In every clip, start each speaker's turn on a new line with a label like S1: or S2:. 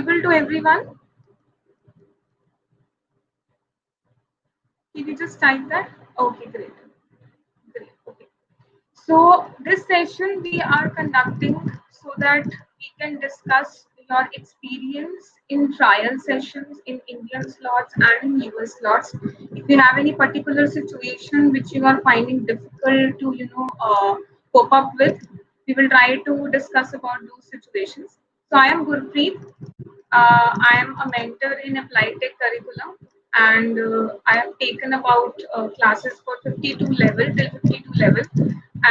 S1: audible to everyone? Can you just type that? Okay, great. Great. Okay. So this session we are conducting so that we can discuss your experience in trial sessions in Indian slots and in US slots. If you have any particular situation which you are finding difficult to, cope up with, we will try to discuss about those situations. So I am Gurpreet. I am a mentor in applied tech curriculum, and I have taken about classes for 52 level till 52 level,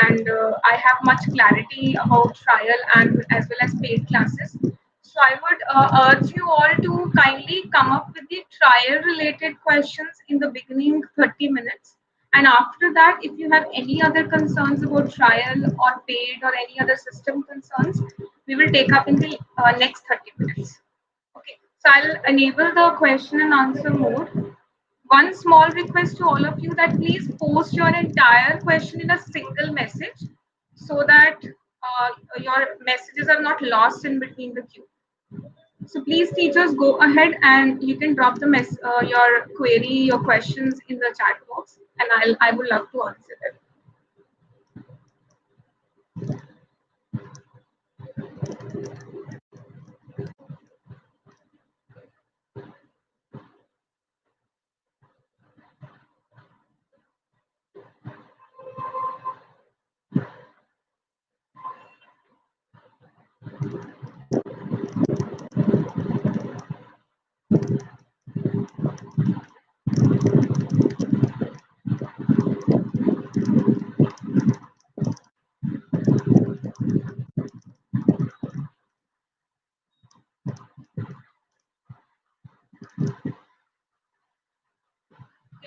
S1: and I have much clarity about trial and as well as paid classes. So I would urge you all to kindly come up with the trial related questions in the beginning 30 minutes. And after that, if you have any other concerns about trial or paid or any other system concerns, we will take up in the next 30 minutes. Okay, so I'll enable the question and answer mode. One small request to all of you that please post your entire question in a single message so that your messages are not lost in between the queue. So please teachers go ahead and you can drop your query, your questions in the chat box and I would love to answer them.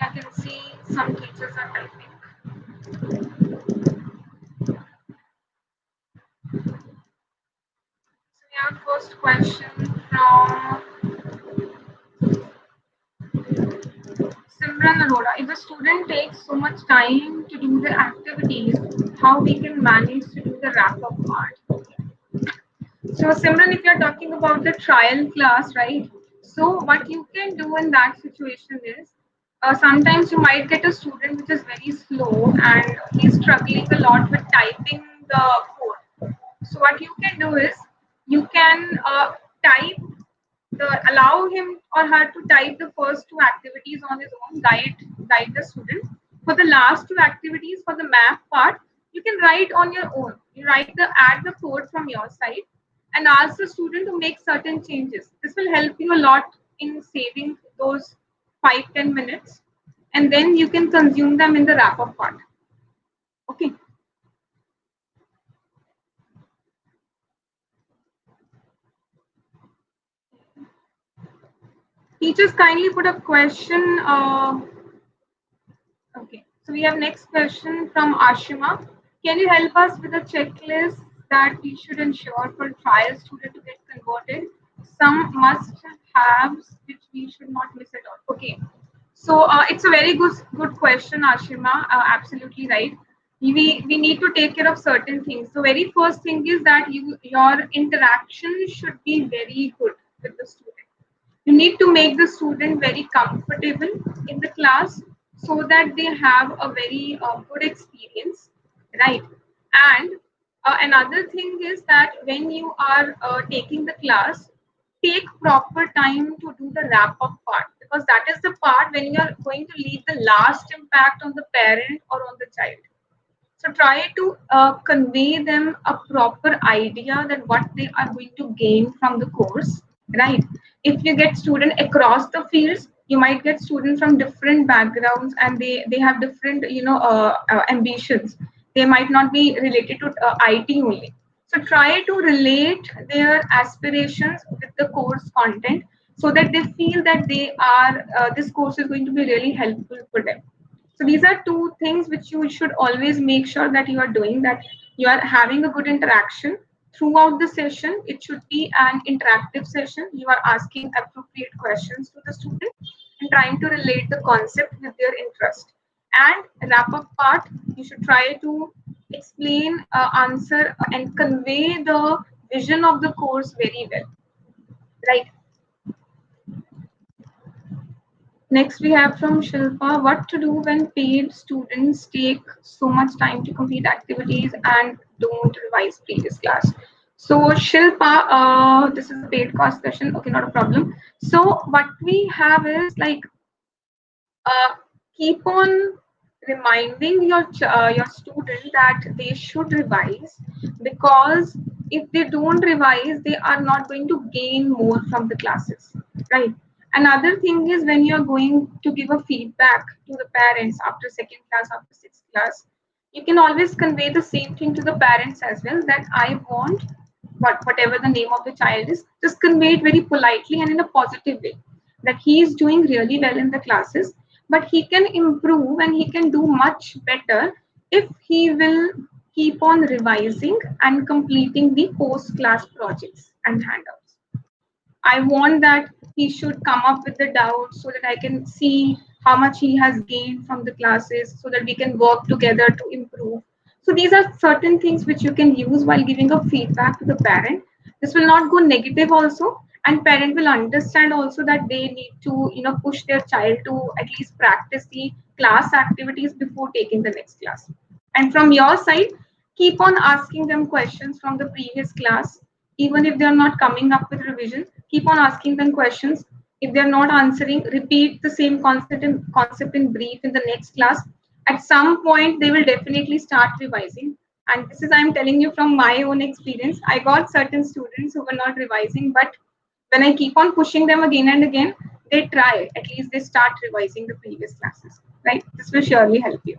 S1: I can see some teachers are typing. So we have first question from Simran Arora. If the student takes so much time to do the activities, how we can manage to do the wrap-up part? So Simran, if you're talking about the trial class, right? So what you can do in that situation is, sometimes you might get a student which is very slow and he's struggling a lot with typing the code. So what you can do is, you can type allow him or her to type the first two activities on his own, guide the student. For the last two activities, for the math part, you can write on your own. You add the code from your side and ask the student to make certain changes. This will help you a lot in saving those 5-10 minutes, and then you can consume them in the wrap up part. Okay. Teachers, kindly put a question. Okay, so we have next question from Ashima. Can you help us with a checklist that we should ensure for trial student to get converted? Some must-haves which we should not miss at all. Okay, so it's a very good question, Ashima. Absolutely right. We need to take care of certain things. So very first thing is that your interaction should be very good with the student. You need to make the student very comfortable in the class so that they have a very good experience, right? And another thing is that when you are taking the class, take proper time to do the wrap up part, because that is the part when you are going to leave the last impact on the parent or on the child. So try to convey them a proper idea that what they are going to gain from the course, right? If you get student across the fields, you might get students from different backgrounds and they have different ambitions. They might not be related to IT only. So try to relate their aspirations with the course content so that they feel that they are this course is going to be really helpful for them. So these are two things which you should always make sure that you are doing, that you are having a good interaction throughout the session. It should be an interactive session. You are asking appropriate questions to the student and trying to relate the concept with their interest. And wrap up part, you should try to explain, answer, and convey the vision of the course very well. right? Next, we have from Shilpa, what to do when paid students take so much time to complete activities and don't revise previous class. So Shilpa, this is a paid course question. Okay, not a problem. So what we have is like uh, keep on reminding your student that they should revise, because if they don't revise they are not going to gain more from the classes, right? Another thing is, when you're going to give a feedback to the parents after second class, after sixth class, you can always convey the same thing to the parents as well, that I want whatever the name of the child is, just convey it very politely and in a positive way, that he is doing really well in the classes, but he can improve and he can do much better if he will keep on revising and completing the post class projects and handouts. I want that he should come up with the doubts so that I can see how much he has gained from the classes, so that we can work together to improve. So these are certain things which you can use while giving a feedback to the parent. This will not go negative also, and parent will understand also that they need to, push their child to at least practice the class activities before taking the next class. And from your side, keep on asking them questions from the previous class. Even if they are not coming up with revision, keep on asking them questions. If they are not answering, repeat the same concept in brief in the next class. At some point they will definitely start revising, and this is, I'm telling you from my own experience. I got certain students who were not revising, but when I keep on pushing them again and again, they try, at least they start revising the previous classes, right? This will surely help you.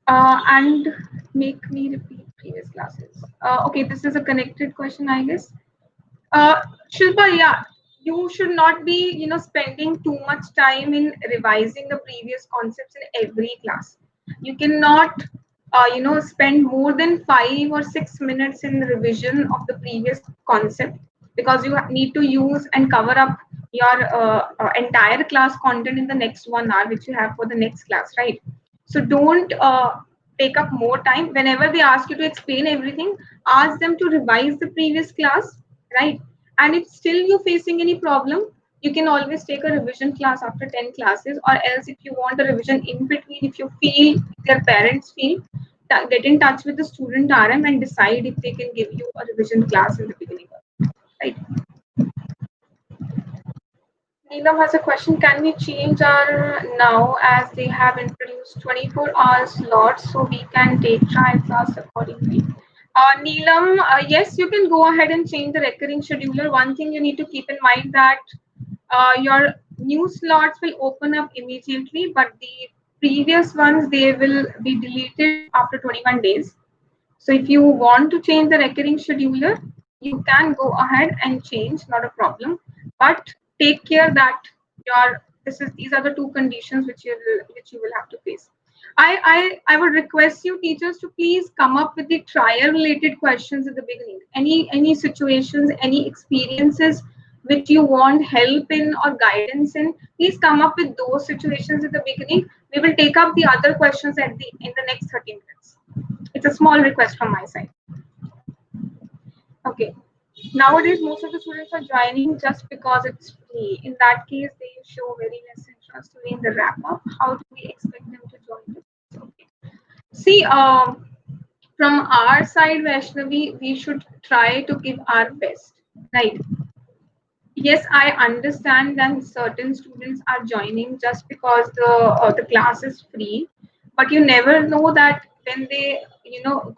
S1: And make me repeat previous classes. Okay, this is a connected question, I guess. Shilpa, yeah, you should not be, spending too much time in revising the previous concepts in every class. You cannot, spend more than 5 or 6 minutes in revision of the previous concept, because you need to use and cover up your entire class content in the next 1 hour, which you have for the next class, right? So don't take up more time. Whenever they ask you to explain everything, ask them to revise the previous class, right? And if still you're facing any problem, you can always take a revision class after 10 classes, or else if you want a revision in between, if you feel, if their parents feel, get in touch with the student RM and decide if they can give you a revision class in the beginning, right? Neelam has a question. Can we change our now, as they have introduced 24-hour slots, so we can take trial class accordingly? Neelam, yes, you can go ahead and change the recurring scheduler. One thing you need to keep in mind that your new slots will open up immediately, but the previous ones, they will be deleted after 21 days. So if you want to change the recurring scheduler, you can go ahead and change, not a problem. But take care that your these are the two conditions which you will have to face. I would request you teachers to please come up with the trial related questions at the beginning. Any situations, any experiences which you want help in or guidance in, please come up with those situations at the beginning. We will take up the other questions in the next 30 minutes. It's a small request from my side. Okay. Nowadays, most of the students are joining just because it's free. In that case, they show very less interest during the wrap up. How do we expect them to join? Okay. See, from our side, Vaishnavi, we should try to give our best, right? Yes, I understand that certain students are joining just because the class is free, but you never know that when they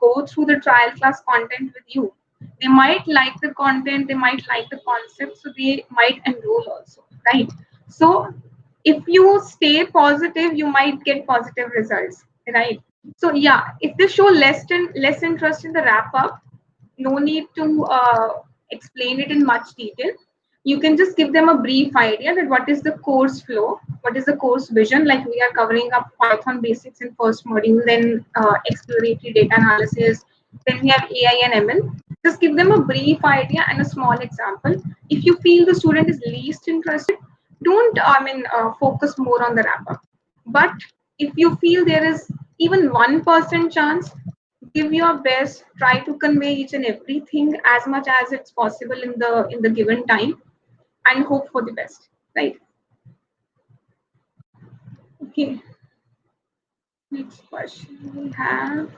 S1: go through the trial class content with you, they might like the content, they might like the concept, so they might enroll also, right? So if you stay positive, you might get positive results, right? So yeah, if they show less interest in the wrap up, no need to explain it in much detail. You can just give them a brief idea that what is the course flow, what is the course vision. Like, we are covering up Python basics in first module, then exploratory data analysis, then we have AI and ML. Just give them a brief idea and a small example. If you feel the student is least interested, don't focus more on the wrap up. But if you feel there is even 1% chance, give your best, try to convey each and everything as much as it's possible in the given time, and hope for the best, right? Okay, next question we have,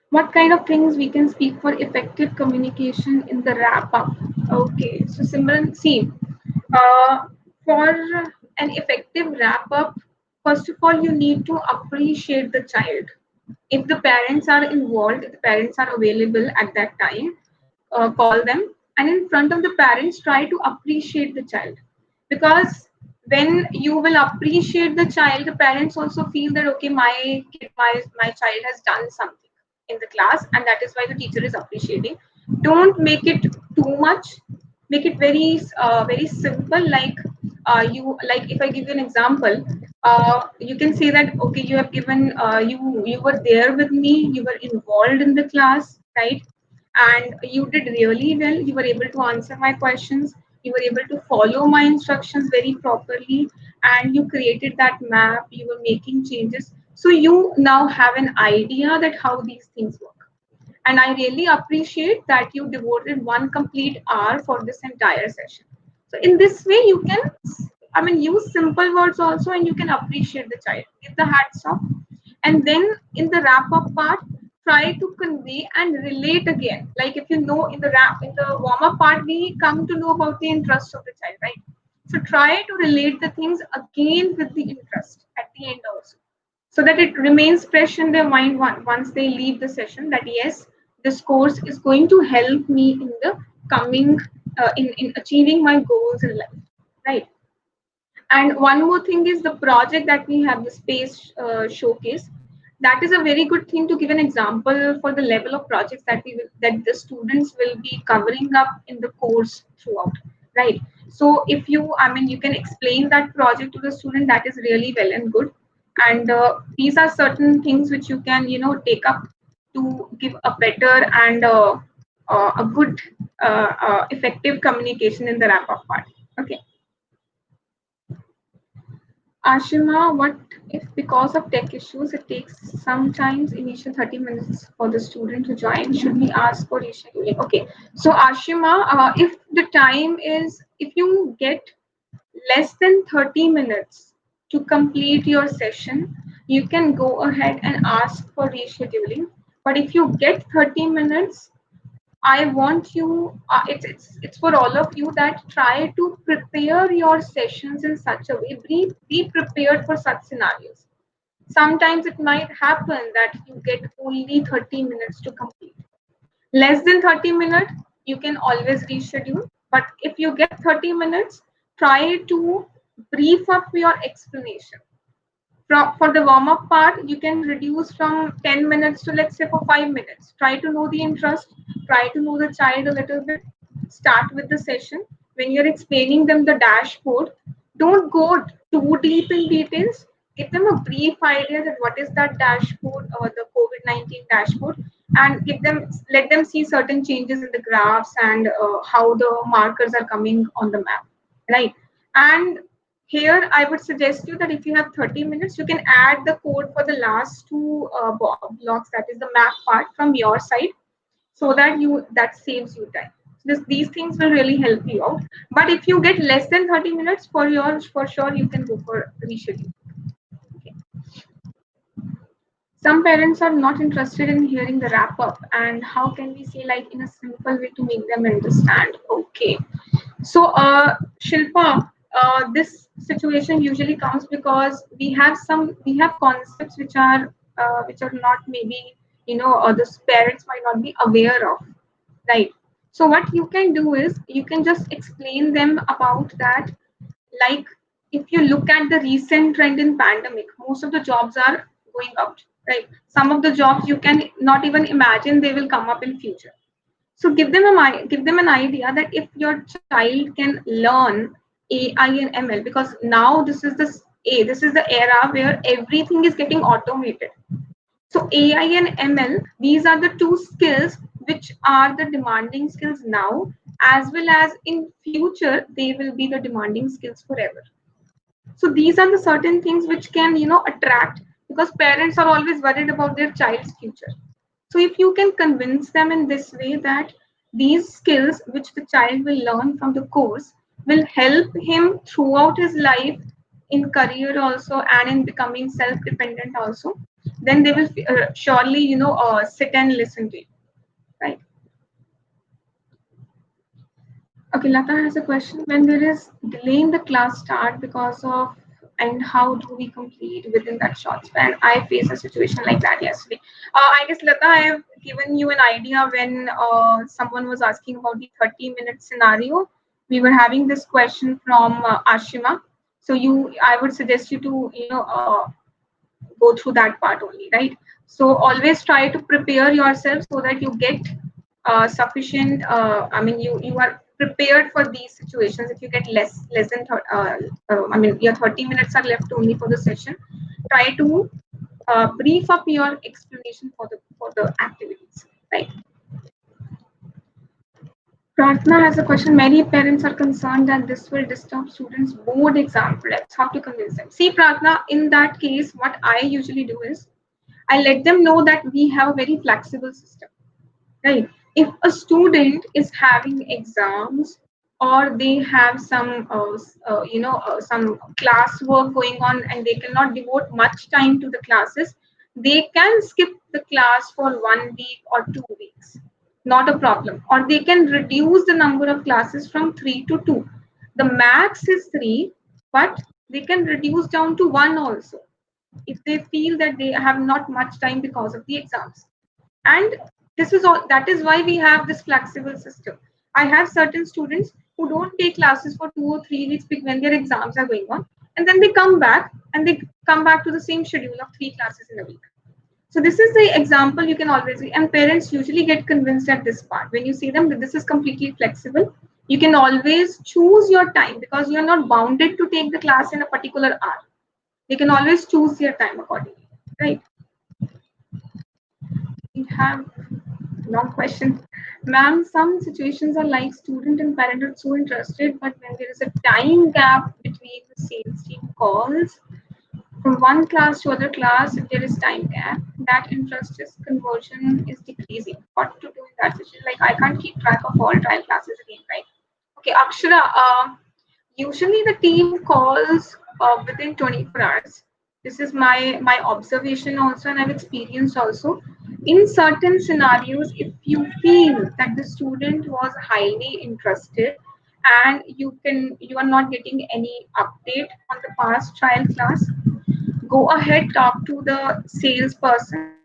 S1: what kind of things we can speak for effective communication in the wrap up? Okay, so Simran, see, uh, for an effective wrap up, first of all, you need to appreciate the child. If the parents are involved, if the parents are available at that time, call them, and in front of the parents, try to appreciate the child, because when you will appreciate the child, the parents also feel that okay, my child has done something in the class, and that is why the teacher is appreciating. Don't make it too much, make it very simple, you like, if I give you an example, you can say that okay, you have given, you were there with me, you were involved in the class, right? And you did really well, you were able to answer my questions, you were able to follow my instructions very properly, and you created that map, you were making changes, so you now have an idea that how these things work. And I really appreciate that you devoted 1 complete hour for this entire session. So in this way, you can, I mean, use simple words also, and you can appreciate the child. Give the hats off, and then in the wrap up part, try to convey and relate again. Like if you know in the warm up part, we come to know about the interest of the child, right? So try to relate the things again with the interest at the end also, so that it remains fresh in their mind once they leave the session, that yes, this course is going to help me in the coming, in achieving my goals in life, right? And one more thing is the project that we have, the space showcase. That is a very good thing to give an example for the level of projects that the students will be covering up in the course throughout, right? So if you, I mean, you can explain that project to the student, that is really well and good. And these are certain things which you can, take up to give a better and a good, effective communication in the wrap up part. Okay. Ashima, what if because of tech issues it takes sometimes initial 30 minutes for the student to join? Should we ask for rescheduling? Okay, so Ashima, if the time is, if you get less than 30 minutes to complete your session, you can go ahead and ask for rescheduling. But if you get 30 minutes, I want you, it's for all of you, that try to prepare your sessions in such a way, be prepared for such scenarios. Sometimes it might happen that you get only 30 minutes to complete. Less than 30 minutes, you can always reschedule. But if you get 30 minutes, try to brief up your explanation. For the warm up part, you can reduce from 10 minutes to, let's say, for 5 minutes. Try to know the interest, try to know the child a little bit. Start with the session. When you're explaining them the dashboard, don't go too deep in details. Give them a brief idea that what is that dashboard or the COVID-19 dashboard, and let them see certain changes in the graphs and how the markers are coming on the map, right? And here, I would suggest you that if you have 30 minutes, you can add the code for the last two blocks, that is the map part from your side, so that that saves you time. These things will really help you out. But if you get less than 30 minutes, for sure, you can go for reschedule. Okay. Some parents are not interested in hearing the wrap up, and how can we say, like, in a simple way to make them understand? Okay. So, Shilpa, this situation usually comes because we have concepts which are not, maybe, the parents might not be aware of, right? So what you can do is you can just explain them about that. Like, if you look at the recent trend in pandemic, most of the jobs are going out, right? Some of the jobs you can not even imagine they will come up in future. So give them an idea that if your child can learn AI and ML, because now this is the era where everything is getting automated. So AI and ML, these are the two skills which are the demanding skills now, as well as in future they will be the demanding skills forever. So these are the certain things which can, attract, because parents are always worried about their child's future. So if you can convince them in this way that these skills which the child will learn from the course will help him throughout his life in career also and in becoming self-dependent also, then they will surely sit and listen to you, right? Okay, Lata has a question. When there is delay in the class start because of, and how do we complete within that short span? I face a situation like that yesterday. I guess, Lata, I have given you an idea when someone was asking about the 30-minute scenario. We were having this question from Ashima. So I would suggest you to, go through that part only, right? So always try to prepare yourself so that you get sufficient. I mean, you are prepared for these situations. If you get less than, I mean, your 30 minutes are left only for the session. Try to brief up your explanation for the activities, right? Pratna has a question. Many parents are concerned that this will disturb students' board exam preps. How to convince them? See, Pratna, in that case, what I usually do is I let them know that we have a very flexible system, right? If a student is having exams or they have some class work going on and they cannot devote much time to the classes, they can skip the class for 1 week or 2 weeks, not a problem. Or they can reduce the number of classes from 3 to 2. The max is 3, but they can reduce down to 1 also if they feel that they have not much time because of the exams. And this is all, that is why we have this flexible system. I have certain students who don't take classes for 2 or 3 weeks when their exams are going on, and then they come back and they come back to the same schedule of 3 classes in a week. So this is the example you can always see, and parents usually get convinced at this part when you see them that this is completely flexible. You can always choose your time because you're not bounded to take the class in a particular hour. You can always choose your time accordingly, right? We have long question. Ma'am, some situations are like student and parent are so interested, but when there is a time gap between the sales team calls from one class to other class, if there is time gap, that interest is conversion is decreasing. What to do in that situation? Like I can't keep track of all trial classes again, right? Okay, Akshara, usually the team calls within 24 hours. This is my observation also, and I've experienced also. In certain scenarios, if you feel that the student was highly interested and you are not getting any update on the past trial class, go ahead, talk to the salesperson,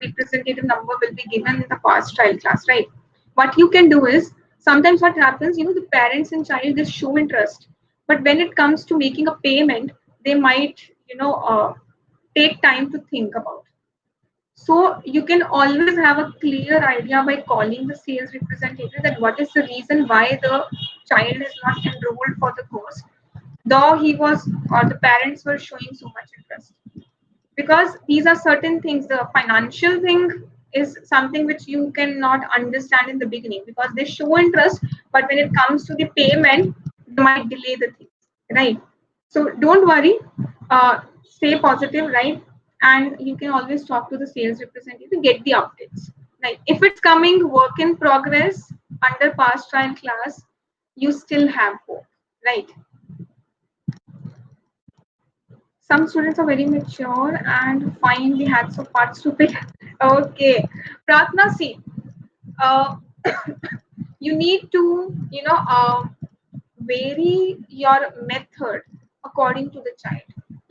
S1: and your representative number will be given in the past trial class, right? What you can do is sometimes what happens, the parents and child they show interest, but when it comes to making a payment, they might take time to think about. So you can always have a clear idea by calling the sales representative that what is the reason why the child is not enrolled for the course, though he was or the parents were showing so much interest. Because these are certain things. The financial thing is something which you cannot understand in the beginning because they show interest, but when it comes to the payment, they might delay the things, right? So don't worry, stay positive, right? And you can always talk to the sales representative to get the updates. Like if it's coming work in progress under past trial class, you still have hope, right? Some students are very mature and find the hacks of parts stupid. Okay, Pratna, see, uh, you need to, vary your method according to the child.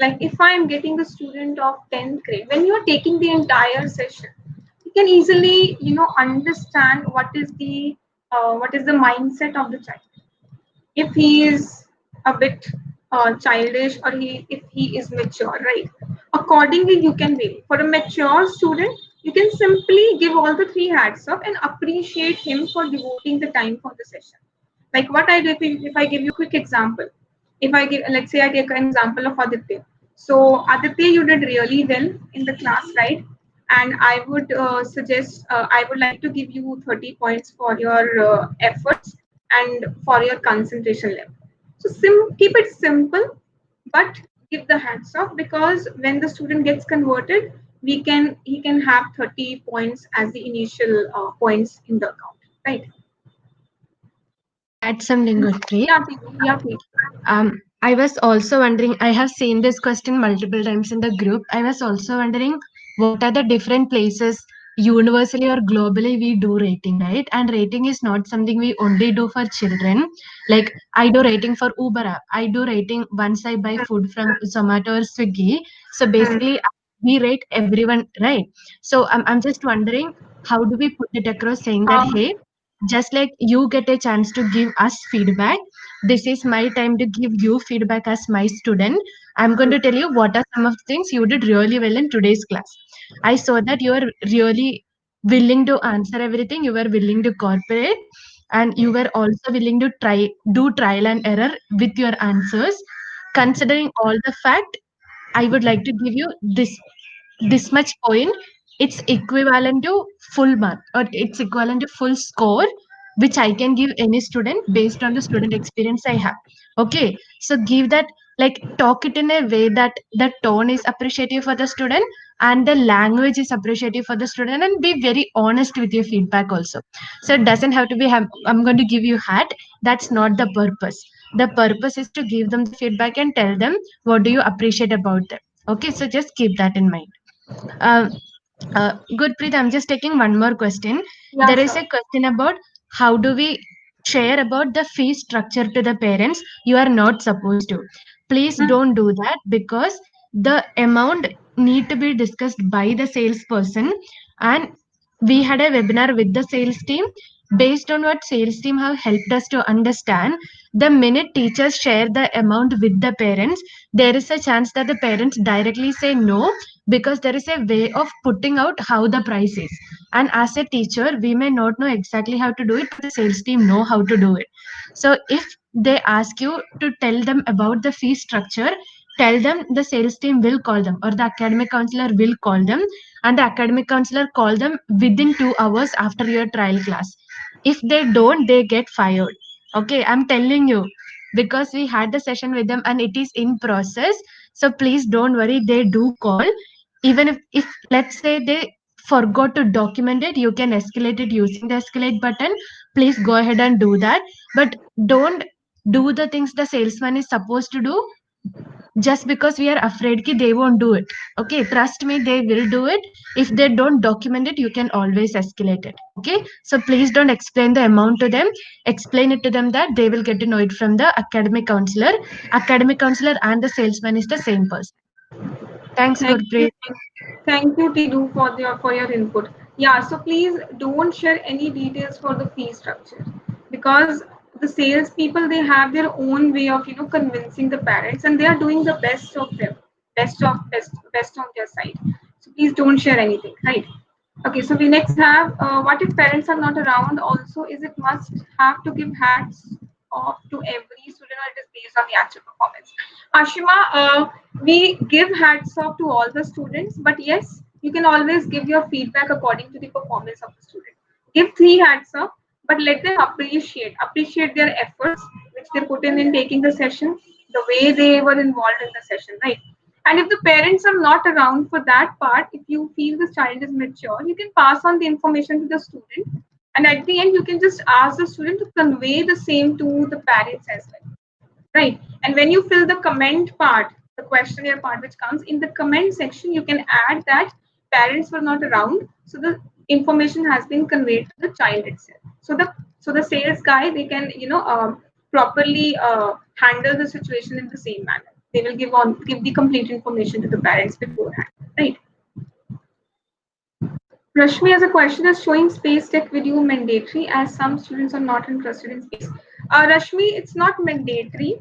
S1: Like if I am getting the student of 10th grade, when you are taking the entire session, you can easily, understand what is the mindset of the child. If he is a bit childish or if he is mature, right? Accordingly, you can vary. For a mature student, you can simply give all the three hats up and appreciate him for devoting the time for the session. Like what I do, if I give you a quick example, if I give, let's say I take an example of Aditya. So Aditya, you did really well in the class, right? And I would suggest, I would like to give you 30 points for your efforts and for your concentration level. So keep it simple, but give the hands off because when the student gets converted, he can have 30 points as the initial points in the account, right?
S2: Can I add something, Gurpreet?
S1: Yeah, Tidu, yeah, please.
S2: I was also wondering, I have seen this question multiple times in the group. I was also wondering what are the different places universally or globally we do rating, right? And rating is not something we only do for children. Like I do rating for Uber app. I do rating once I buy food from Zomato or Swiggy. So
S1: Hmm.
S2: basically we rate everyone, right? So I'm just wondering how do we put it across saying that,
S1: Um,
S2: hey, just like you get a chance to give us feedback, this is my time to give you feedback as my student. I'm going to tell you what are some of the things you did really well in today's class. I saw that you are really willing to answer everything, you were willing to cooperate, and you were also willing to do trial and error with your answers. Considering all the fact, I would like to give you this much point. It's equivalent to full mark, or it's equivalent to full score, which I can give any student based on the student experience I have. Okay, so give that, like talk it in a way that the tone is appreciative for the student and the language is appreciative for the student, and be very honest with your feedback also. So it doesn't have to be I'm going to give you hat. That's not the purpose. The purpose is to give them the feedback and tell them what do you appreciate about them. Okay, so just keep that in mind. uh, Gurpreet, I'm just taking one more question.
S1: yeah,
S2: There is
S1: sure.
S2: a question about how do we share about the fee structure to the parents. You are not supposed to. Please
S1: Hmm.
S2: don't do that because the amount need to be discussed by the salesperson. And we had a webinar with the sales team. Based on what sales team have helped us to understand, the minute teachers share the amount with the parents, there is a chance that the parents directly say no, because there is a way of putting out how the price is. And as a teacher we may not know exactly how to do it, but the sales team know how to do it. So if they ask you to tell them about the fee structure, tell them the sales team will call them or the academic counselor will call them, and the academic counselor call them within 2 hours after your trial class. If they don't, they get fired. Okay, I'm telling you, because we had the session with them and it is in process. So please don't worry, they do call. Even if let's say they forgot to document it, you can escalate it using the escalate button. Please go ahead and do that, but don't do the things the salesman is supposed to do just because we are afraid ki they won't do it. Okay, trust me, they will do it. If they don't document it, you can always escalate it. Okay, so please don't explain the amount to them. Explain it to them that they will get to know it from the academic counselor. Academic counselor and the salesman is the same person. Thanks,
S1: Thank you.
S2: Gurpreet.
S1: Thank you, Tidu, for your input. Yeah, so please don't share any details for the fee structure, because the sales people, they have their own way of convincing the parents, and they are doing the best of them, best on their side. So please don't share anything, right? Okay, so we next have what if parents are not around? Also, is it must have to give hats off to every student, or it is based on the actual performance? Ashima, we give hats off to all the students, but yes, you can always give your feedback according to the performance of the student. Give three hats off, but let them appreciate their efforts which they put in taking the session, the way they were involved in the session, right? And if the parents are not around for that part, if you feel the child is mature, you can pass on the information to the student. And at the end, you can just ask the student to convey the same to the parents as well, right? And when you fill the comment part, the questionnaire part which comes in the comment section, you can add that parents were not around, so the information has been conveyed to the child itself. So the sales guy, they can properly handle the situation in the same manner. They will give the complete information to the parents beforehand, right? Rashmi has a question: is showing space tech video mandatory, as some students are not interested in space? Rashmi, it's not mandatory.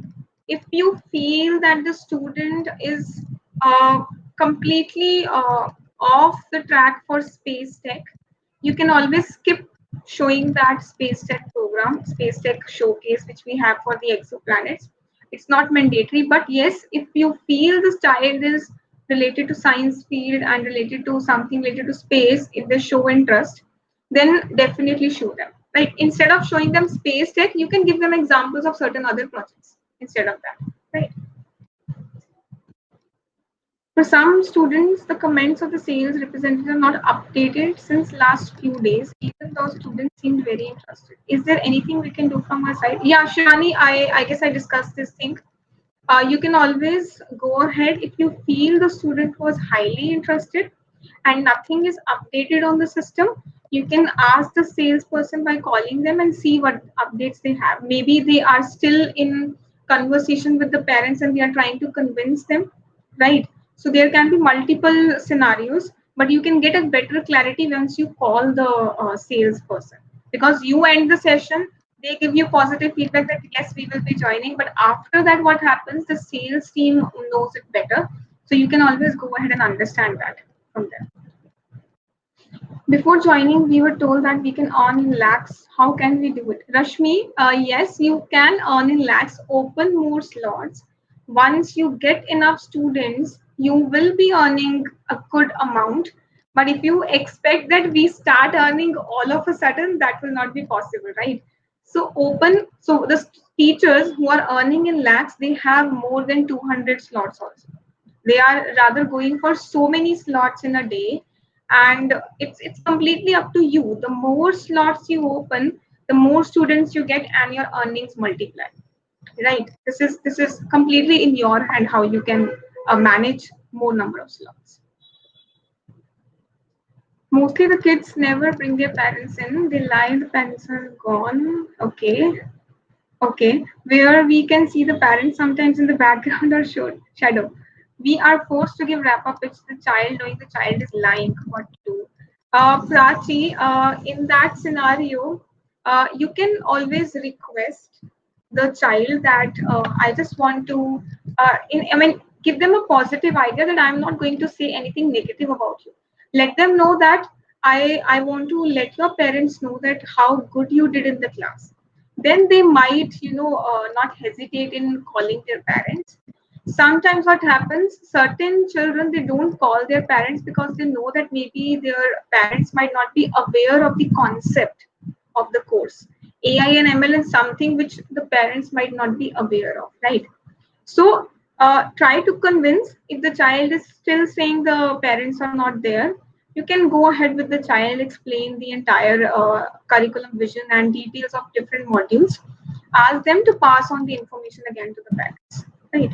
S1: If you feel that the student is completely off the track for space tech, you can always skip showing that space tech program, space tech showcase, which we have for the exoplanets. It's not mandatory, but yes, if you feel the child is related to science field and related to something related to space, if they show interest, then definitely show them. Right? Instead of showing them space tech, you can give them examples of certain other projects instead of that. Right? For some students, the comments of the sales representative are not updated since last few days, even though students seemed very interested. Is there anything we can do from our side? Yeah, Shivani, I guess I discussed this thing. You can always go ahead if you feel the student was highly interested and nothing is updated on the system. You can ask the salesperson by calling them and see what updates they have. Maybe they are still in conversation with the parents and they are trying to convince them, right? So there can be multiple scenarios, but you can get a better clarity once you call the salesperson, because you end the session, they give you positive feedback that yes, we will be joining, but after that what happens, the sales team knows it better. So you can always go ahead and understand that from there. Before joining, we were told that we can earn in lakhs. How can we do it? Rashmi, yes, you can earn in lakhs. Open more slots. Once you get enough students, you will be earning a good amount. But if you expect that we start earning all of a sudden, that will not be possible, right? So open. So the teachers who are earning in lakhs, they have more than 200 slots also. They are rather going for so many slots in a day, and it's completely up to you. The more slots you open, the more students you get and your earnings multiply, right? This is completely in your hand how you can manage more number of slots. Mostly the kids never bring their parents in, they lie, the parents are gone. Okay. Okay, where we can see the parents sometimes in the background or shadow. We are forced to give wrap up pitch to the child, knowing the child is lying. What to do? Prachi, in that scenario, you can always request the child that I just want to, give them a positive idea that I'm not going to say anything negative about you. Let them know that I want to let your parents know that how good you did in the class. Then they might, not hesitate in calling their parents. Sometimes what happens, certain children, they don't call their parents because they know that maybe their parents might not be aware of the concept of the course. AI and ML is something which the parents might not be aware of, right? So try to convince. If the child is still saying the parents are not there, you can go ahead with the child, explain the entire curriculum vision and details of different modules. Ask them to pass on the information again to the parents, right?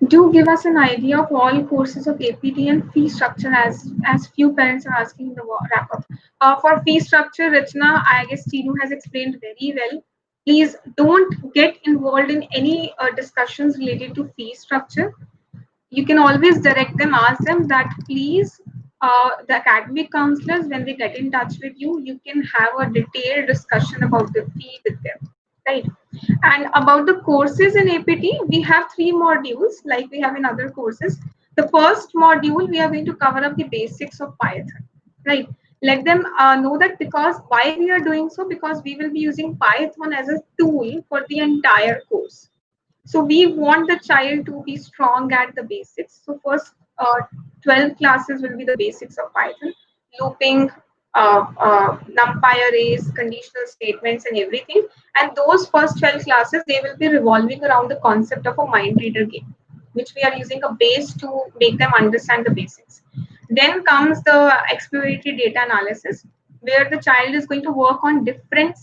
S1: Do give us an idea of all courses of APT and fee structure, as few parents are asking in the wrap up. For fee structure, Rachna, I guess Tinu has explained very well. Please don't get involved in any discussions related to fee structure. You can always direct them, ask them that please, the academic counselors, when they get in touch with you, you can have a detailed discussion about the fee with them, right? And about the courses in APT, we have 3 modules like we have in other courses. The first module, we are going to cover up the basics of Python, right? Let them know that, because why we are doing so, because we will be using Python as a tool for the entire course. So we want the child to be strong at the basics. So first 12 classes will be the basics of Python, looping, numpy arrays, conditional statements, and everything. And those first 12 classes, they will be revolving around the concept of a mind reader game, which we are using a base to make them understand the basics. Then comes the exploratory data analysis, where the child is going to work on different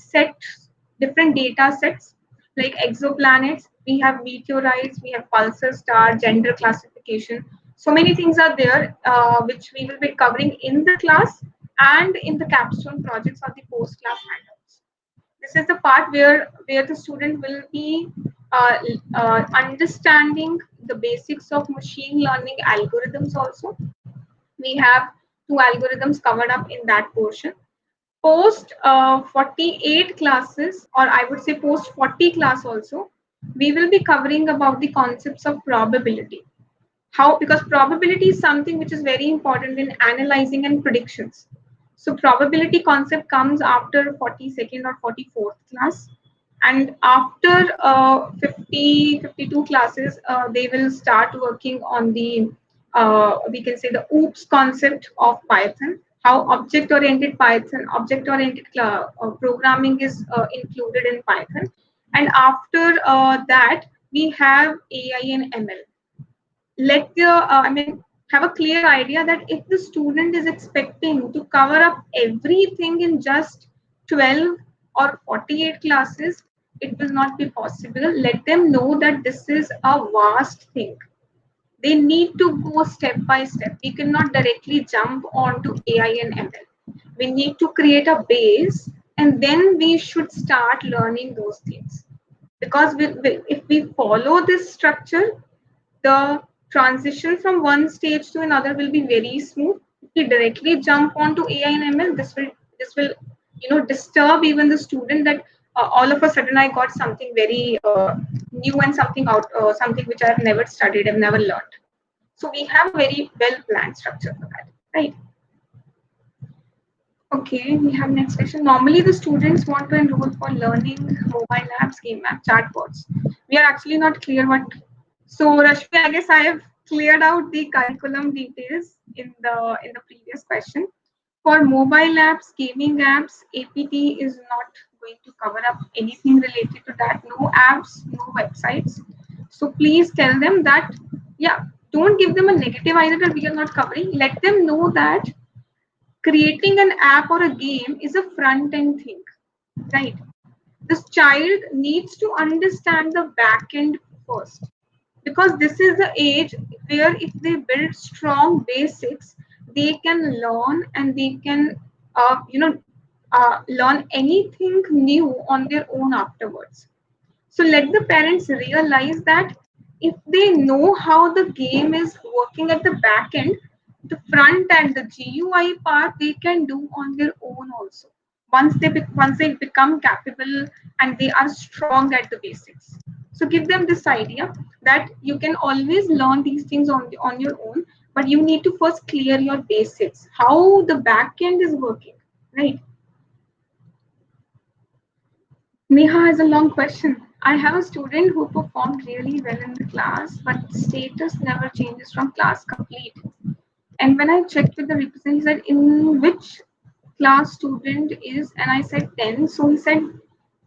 S1: data sets like exoplanets, we have meteorites, we have pulsar star, gender classification. So many things are there, which we will be covering in the class and in the capstone projects or the post-class handouts. This is the part where the student will be understanding the basics of machine learning algorithms also. We have 2 algorithms covered up in that portion. Post 48 classes, or I would say post 40 class also, we will be covering about the concepts of probability. How? Because probability is something which is very important in analyzing and predictions. So probability concept comes after 42nd or 44th class. And after 52 classes, they will start working on the, we can say, the OOPS concept of Python, how object-oriented programming is included in Python. And after that, we have AI and ML. let the have a clear idea that if the student is expecting to cover up everything in just 12 or 48 classes, it will not be possible. Let them know that this is a vast thing. They need to go step by step. We cannot directly jump onto AI and ML. We need to create a base, and then we should start learning those things. Because if we follow this structure, the transition from one stage to another will be very smooth. If we directly jump onto AI and ML, this will disturb even the student, that all of a sudden I got something very new and something which I have never studied, I've never learned. So we have a very well planned structure for that, right? Okay, we have next question. Normally, the students want to enroll for learning mobile apps, game app, chatbots. We are actually not clear what. So, Rashmi, I guess I have cleared out the curriculum details in the previous question. For mobile apps, gaming apps, APT is not going to cover up anything related to that. No apps, no websites. So please tell them that, yeah, don't give them a negative idea that we are not covering. Let them know that creating an app or a game is a front end thing, right? This child needs to understand the back end first, because this is the age where if they build strong basics, they can learn, and they can learn anything new on their own afterwards. So let the parents realize that if they know how the game is working at the back end, the front and the GUI part they can do on their own also. Once they become capable and they are strong at the basics. So give them this idea that you can always learn these things on your own, but you need to first clear your basics, how the back end is working, right? Neha has a long question. I have a student who performed really well in the class, but status never changes from class complete. And when I checked with the representative, he said, in which class student is, and I said 10. So he said,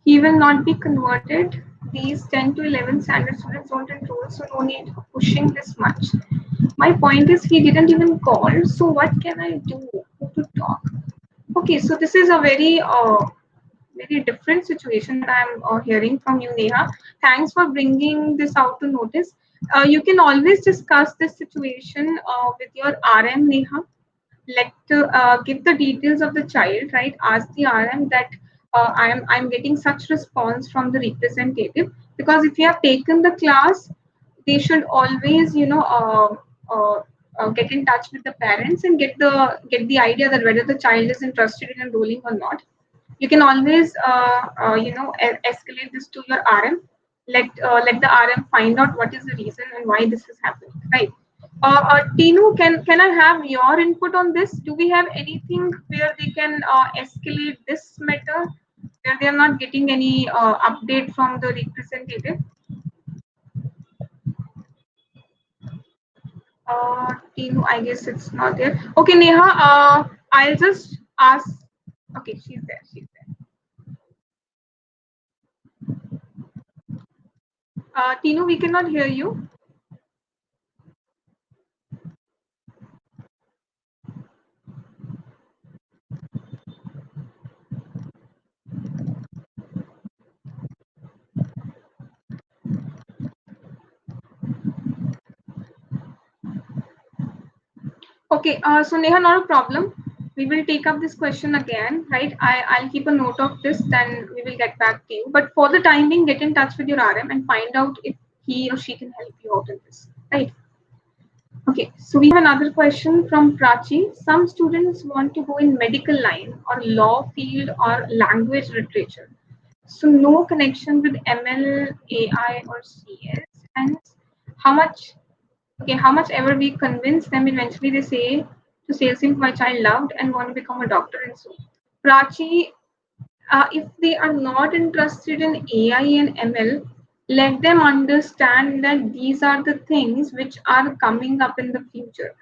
S1: he will not be converted. These 10 to 11 standard students don't enroll, so no need for pushing this much. My point is, he didn't even call. So what can I do? Who to talk? Okay, so this is a very different situation that I'm hearing from you, Neha. Thanks for bringing this out to notice. You can always discuss this situation with your RM, Neha. Give the details of the child, right? Ask the RM that I'm getting such response from the representative, because if you have taken the class, they should always get in touch with the parents and get the idea that whether the child is interested in enrolling or not. You can always escalate this to your RM. Let the RM find out what is the reason and why this is happening, right? Tinu, can I have your input on this? Do we have anything where they can escalate this matter, where they are not getting any update from the representative? Tinu, I guess it's not there. Okay, Neha, I'll just ask. Okay, she's there. She's there. Tinu, we cannot hear you. Okay, so Neha, not a problem. We will take up this question again, right? I'll keep a note of this, then we will get back to you. But for the time being, get in touch with your RM and find out if he or she can help you out in this, right? Okay, so we have another question from Prachi. Some students want to go in medical line or law field or language literature. So no connection with ML, AI, or CS. And how much how much ever we convince them, eventually they say to sales team, my child loved and want to become a doctor and so. Prachi, if they are not interested in AI and ML, let them understand that these are the things which are coming up in the future.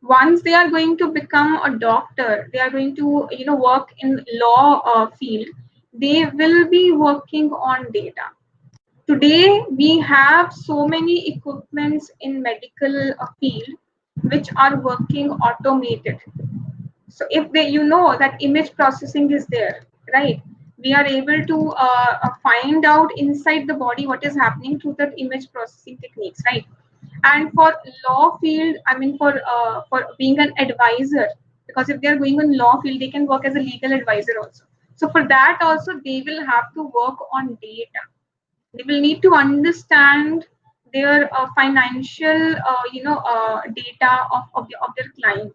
S1: Once they are going to become a doctor, they are going to work in law field. They will be working on data. Today we have so many equipments in medical field which are working automated. So if they, you know, that image processing is there, right? We are able to find out inside the body what is happening through that image processing techniques, right? And for law field, I mean, for being an advisor, because if they are going on law field, they can work as a legal advisor also. So for that also, they will have to work on data. They will need to understand their financial data of their client.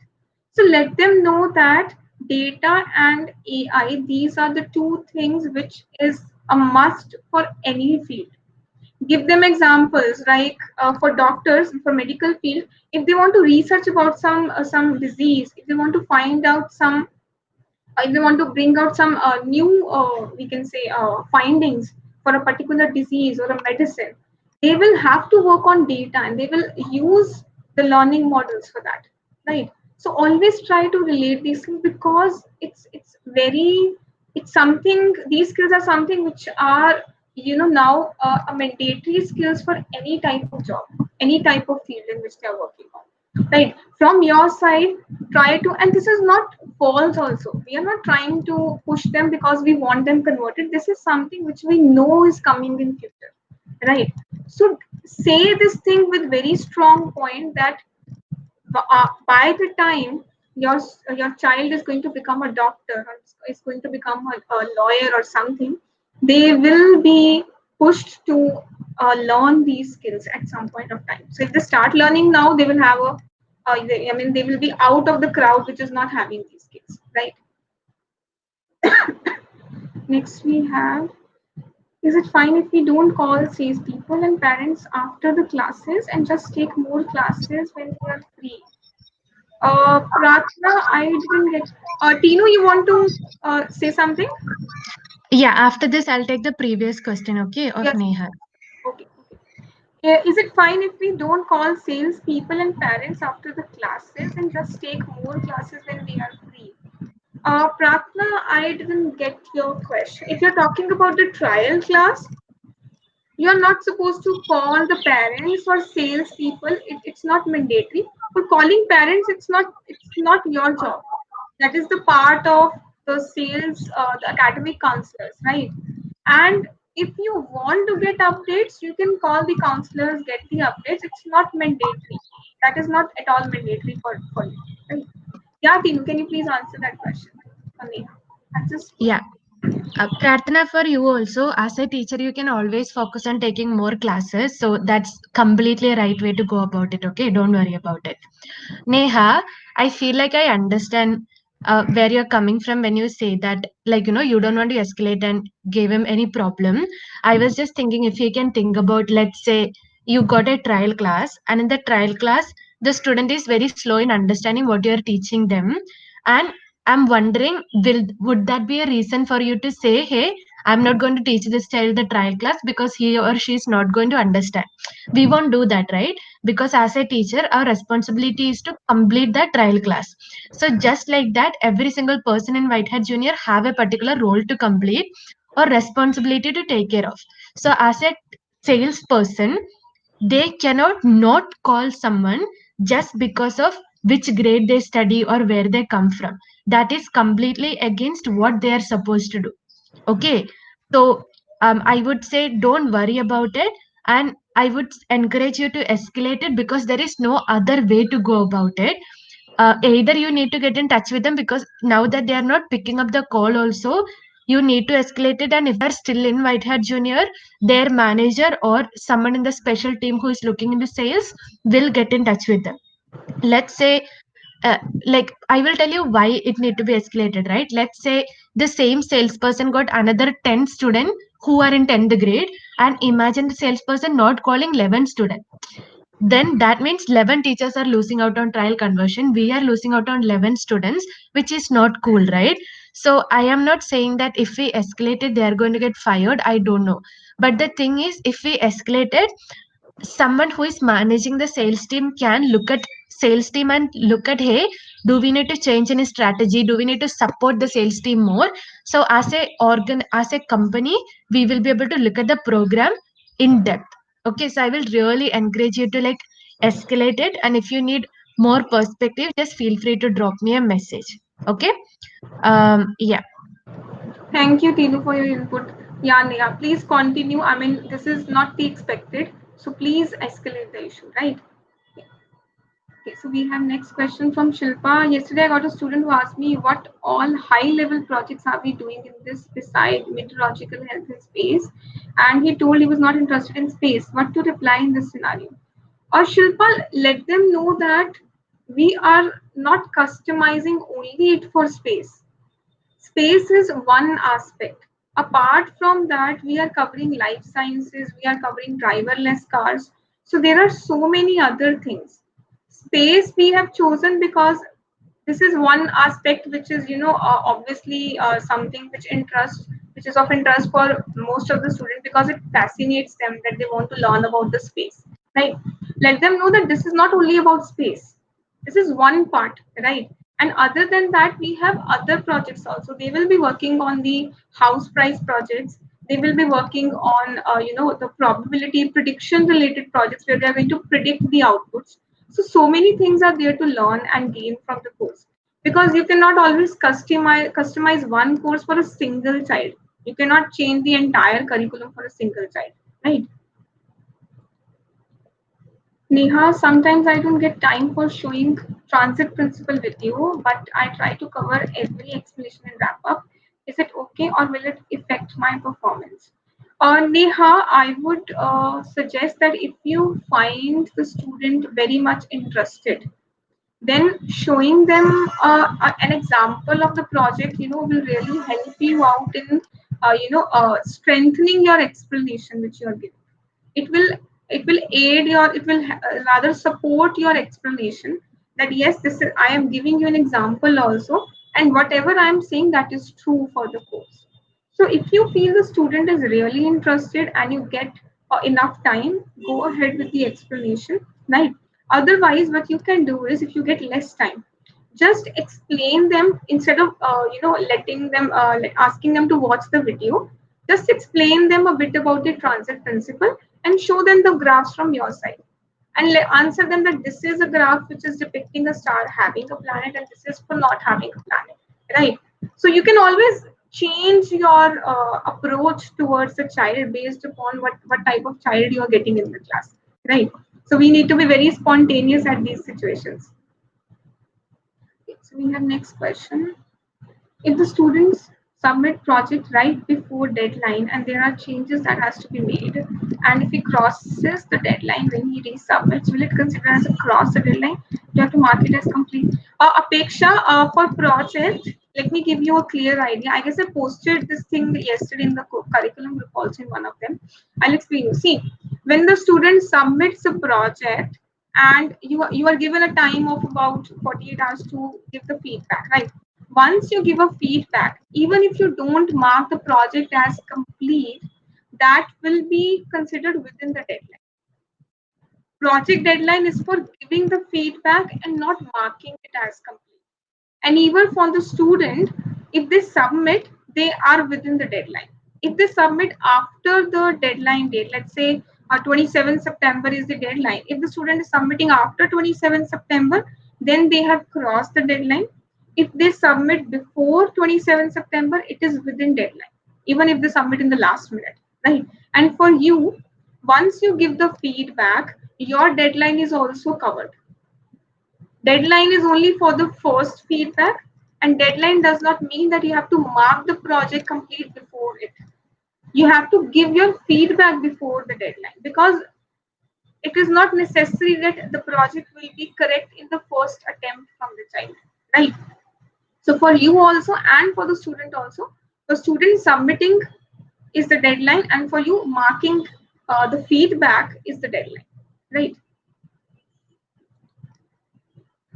S1: So let them know that data and AI, these are the two things which is a must for any field. Give them examples, like for doctors, for medical field, if they want to research about some disease, if they want to find out some, if they want to bring out some new, we can say, findings for a particular disease or a medicine, they will have to work on data and they will use the learning models for that, right? So always try to relate these things, because it's very, it's something, these skills are something which are, you know, now a mandatory skills for any type of job, any type of field in which they are working on, right? From your side, try to, and this is not false also, we are not trying to push them because we want them converted. This is something which we know is coming in future, right? So say this thing with very strong point that by the time your child is going to become a doctor or is going to become a lawyer or something, they will be pushed to learn these skills at some point of time. So if they start learning now, they will have a I mean, they will be out of the crowd which is not having these skills, right? Next we have, is it fine if we don't call sales people and parents after the classes and just take more classes when we are free? Pratna, I didn't get. Tinu, you want to say something?
S2: Yeah, after this, I'll take the previous question, okay, of
S1: Yes.
S2: Neha.
S1: Okay. Is it fine if we don't call sales people and parents after the classes and just take more classes when we are free? Pratna, I didn't get your question. If you're talking about the trial class, you're not supposed to call the parents or sales people. It's not mandatory. For calling parents, it's not your job. That is the part of the sales, the academic counselors, right? And if you want to get updates, you can call the counselors, get the updates. It's not mandatory. That is not at all mandatory for you, right? Yeah, Tinu, can you please answer that question for Neha? I just,
S2: Yeah. Prarthana, for you also, as a teacher, you can always focus on taking more classes. So that's completely a right way to go about it. Okay, don't worry about it. Neha, I feel like I understand where you're coming from when you say that, like, you don't want to escalate and give him any problem. I was just thinking if you can think about, let's say, you got a trial class, and in the trial class, the student is very slow in understanding what you're teaching them. And I'm wondering, would that be a reason for you to say, hey, I'm not going to teach this child the trial class because he or she is not going to understand? We won't do that, right? Because as a teacher, our responsibility is to complete that trial class. So just like that, every single person in Whitehead Junior have a particular role to complete or responsibility to take care of. So as a salesperson, they cannot not call someone just because of which grade they study or where they come from. That is completely against what they are supposed to do. Okay, so I would say don't worry about it, and I would encourage you to escalate it because there is no other way to go about it. Either you need to get in touch with them because now that they are not picking up the call, also you need to escalate it. And if they're still in Whitehead Junior, their manager or someone in the special team who is looking into sales will get in touch with them. Let's say uh, like I will tell you why it need to be escalated, right? Let's say the same salesperson got another 10 student who are in 10th grade, and imagine the salesperson not calling 11 student. Then that means 11 teachers are losing out on trial conversion. We are losing out on 11 students, which is not cool, right? So I am not saying that if we escalate it, they are going to get fired. I don't know. But the thing is, if we escalate it, someone who is managing the sales team can look at sales team and look at, hey, do we need to change any strategy, do we need to support the sales team more? So as a company, we will be able to look at the program, in depth. Okay, so I will really encourage you to like escalate it, and if you need more perspective, just feel free to drop me a message. Okay. Yeah.
S1: Thank you, Tinu, for your input. Yeah, Neha, please continue. I mean, this is not the expected, so please escalate the issue, right? Okay, so we have next question from Shilpa. Yesterday, I got a student who asked me what all high-level projects are we doing in this beside meteorological health and space, and he told he was not interested in space. What to reply in this scenario? Or Shilpa, let them know that we are not customizing only it for space. Space is one aspect. Apart from that, we are covering life sciences, we are covering driverless cars. So there are so many other things. Space we have chosen because this is one aspect which is, obviously something which is of interest for most of the students because it fascinates them that they want to learn about the space. Right? Let them know that this is not only about space. This is one part, right? And other than that, we have other projects also. They will be working on the house price projects. They will be working on, the probability prediction related projects where they are going to predict the outputs. So many things are there to learn and gain from the course because you cannot always customize one course for a single child. You cannot change the entire curriculum for a single child, right? Neha, sometimes I don't get time for showing transit principle with you, but I try to cover every explanation and wrap up. Is it okay or will it affect my performance? Neha, I would suggest that if you find the student very much interested, then showing them an example of the project, will really help you out in, strengthening your explanation which you are giving. It will it will aid your it will rather support your explanation that yes, this is I am giving you an example also, and whatever I am saying, that is true for the course. So if you feel the student is really interested and you get enough time, go ahead with the explanation, right? Otherwise, what you can do is, if you get less time, just explain them instead of letting them asking them to watch the video. Just explain them a bit about the transit principle and show them the graphs from your side, and answer them that this is a graph which is depicting a star having a planet and this is for not having a planet, right? So you can always change your approach towards the child based upon what type of child you are getting in the class, right? So we need to be very spontaneous at these situations. Okay, so we have next question. If the students submit project right before deadline and there are changes that has to be made, and if he crosses the deadline when he resubmits, will it consider as a cross the deadline? You have to mark it as complete. Apeksha, for project, let me give you a clear idea. I guess I posted this thing yesterday in the curriculum group also in one of them. I'll explain you. See, when the student submits a project and you are given a time of about 48 hours to give the feedback, right? Once you give a feedback, even if you don't mark the project as complete, that will be considered within the deadline. Project deadline is for giving the feedback and not marking it as complete. And even for the student, if they submit, they are within the deadline. If they submit after the deadline date, let's say 27 September is the deadline. If the student is submitting after 27 September, then they have crossed the deadline. If they submit before 27 September, it is within deadline, even if they submit in the last minute, right? And for you, once you give the feedback, your deadline is also covered. Deadline is only for the first feedback, and deadline does not mean that you have to mark the project complete before it. You have to give your feedback before the deadline because it is not necessary that the project will be correct in the first attempt from the child, right? So for you also and for the student also, the student submitting is the deadline, and for you marking the feedback is the deadline, right?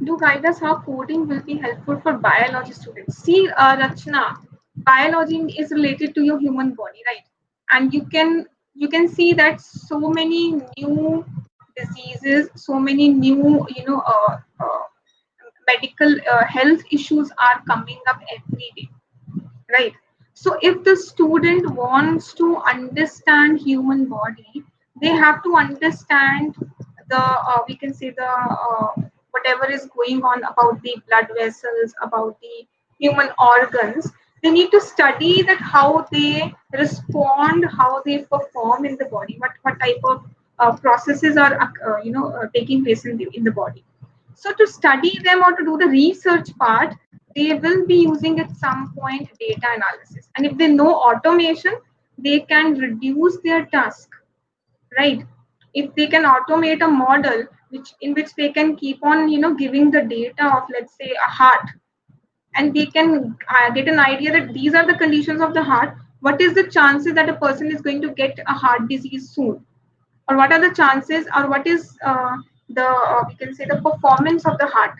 S1: Do guide us how coding will be helpful for biology students. See, Rachna, biology is related to your human body, right? And you can see that so many new diseases, so many new medical health issues are coming up every day, right? So if the student wants to understand human body, they have to understand the we can say the whatever is going on about the blood vessels, about the human organs. They need to study that how they respond, how they perform in the body, what type of processes are taking place in the body. So to study them or to do the research part, they will be using at some point data analysis. And if they know automation, they can reduce their task, right? If they can automate a model which in which they can keep on, giving the data of, let's say, a heart, and they can get an idea that these are the conditions of the heart. What is the chances that a person is going to get a heart disease soon? Or what are the chances, or what is the we can say the performance of the heart?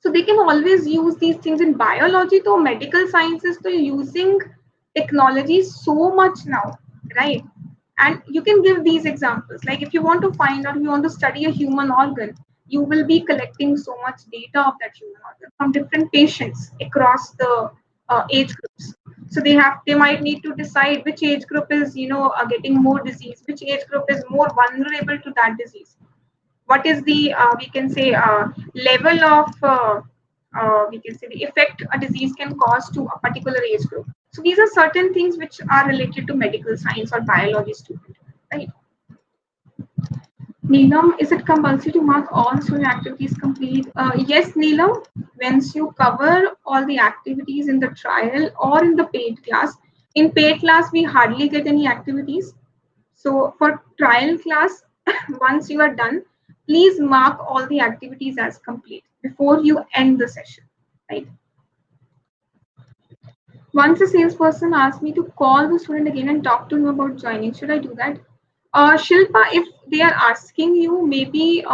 S1: So they can always use these things in biology to medical sciences to using technology so much now, right? And you can give these examples. Like if you want to find out, you want to study a human organ, you will be collecting so much data of that human organ from different patients across the age groups. So they might need to decide which age group is getting more disease, which age group is more vulnerable to that disease, what is the we can say level of we can say the effect a disease can cause to a particular age group. So these are certain things which are related to medical science or biology student, right? Neelam, is it compulsory to mark all student activities complete? Yes, Neelam. Once you cover all the activities in the trial or in the paid class, in paid class we hardly get any activities. So for trial class, once you are done, please mark all the activities as complete before you end the session, right? Once a salesperson asked me to call the student again and talk to him about joining, should I do that? Shilpa, if they are asking you, maybe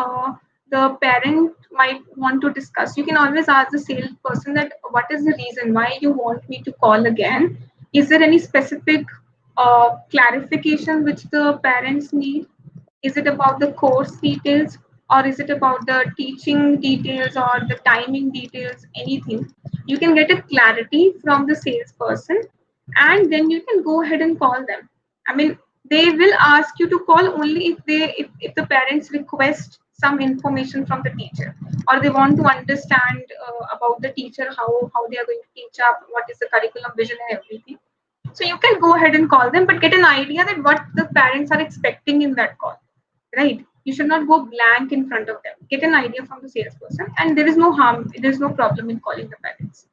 S1: the parent might want to discuss. You can always ask the salesperson that what is the reason why you want me to call again? Is there any specific clarification which the parents need? Is it about the course details, or is it about the teaching details or the timing details? Anything. You can get a clarity from the salesperson, and then you can go ahead and call them. I mean, they will ask you to call only if the parents request some information from the teacher, or they want to understand about the teacher, how they are going to teach up, what is the curriculum vision and everything. So you can go ahead and call them, but get an idea that what the parents are expecting in that call, right? You should not go blank in front of them. Get an idea from the salesperson, and there is no harm, there is no problem in calling the parents.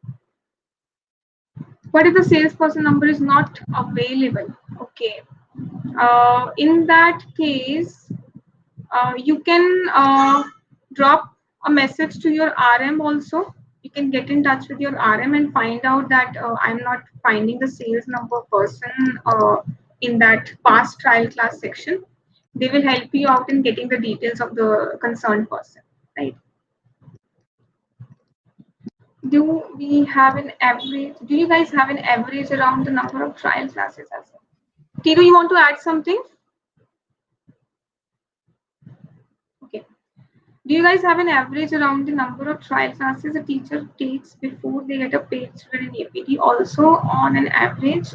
S1: What if the salesperson number is not available? Okay. In that case, you can drop a message to your RM also. You can get in touch with your RM and find out that I'm not finding the sales number person in that past trial class section. They will help you out in getting the details of the concerned person, right? Do we have an average? Do you guys have an average around the number of trial classes as well? Tiru, you want to add something? Okay. Do you guys have an average around the number of trial classes a teacher takes before they get a paid student in APT? Also, on an average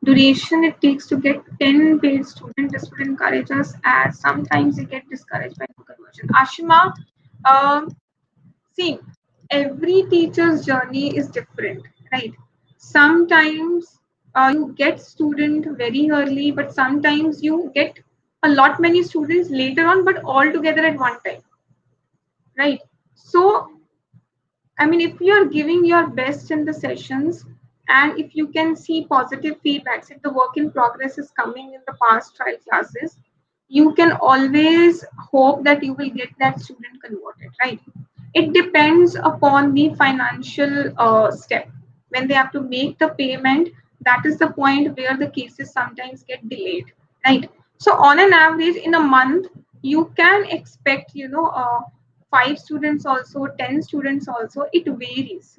S1: duration it takes to get 10 paid students, this would encourage us, as sometimes they get discouraged by no conversion. Ashima, see, every teacher's journey is different, right? Sometimes you get student very early, but sometimes you get a lot many students later on, but all together at one time, right? So I mean, if you are giving your best in the sessions, and if you can see positive feedbacks, if the work in progress is coming in the past trial classes, you can always hope that you will get that student converted, right? It depends upon the financial step. When they have to make the payment, that is the point where the cases sometimes get delayed, right? So on an average, in a month, you can expect, 5 students also, 10 students also. It varies.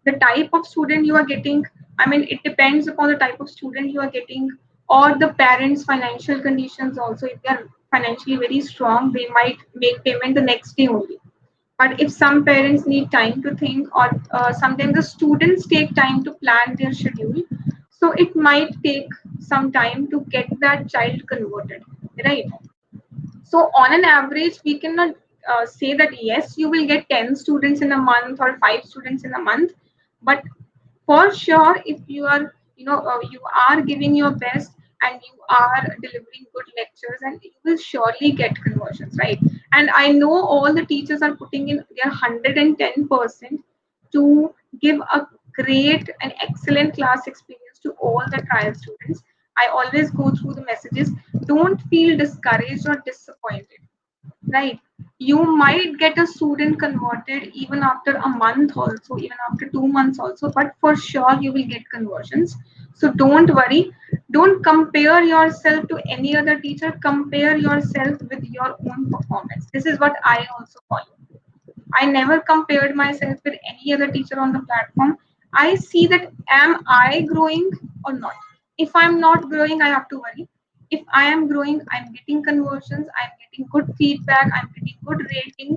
S1: The type of student you are getting, I mean, it depends upon the type of student you are getting, or the parents' financial conditions also. If they are financially very strong, they might make payment the next day only. But if some parents need time to think, or sometimes the students take time to plan their schedule, So it might take some time to get that child converted, right? So on an average, we cannot say that yes, you will get 10 students in a month or 5 students in a month, but for sure, if you are, you are giving your best and you are delivering good lectures, and you will surely get conversions, right? And I know all the teachers are putting in their 110% to give a great and excellent class experience to all the trial students. I always go through the messages. Don't feel discouraged or disappointed, right? You might get a student converted even after a month also, even after 2 months also, but for sure you will get conversions. So don't worry. Don't compare yourself to any other teacher. Compare yourself with your own performance. This is what I also follow. I never compared myself with any other teacher on the platform. I see that am I growing or not. If I'm not growing, I have to worry. If I am growing, I'm getting conversions, I'm getting good feedback, I'm getting good rating,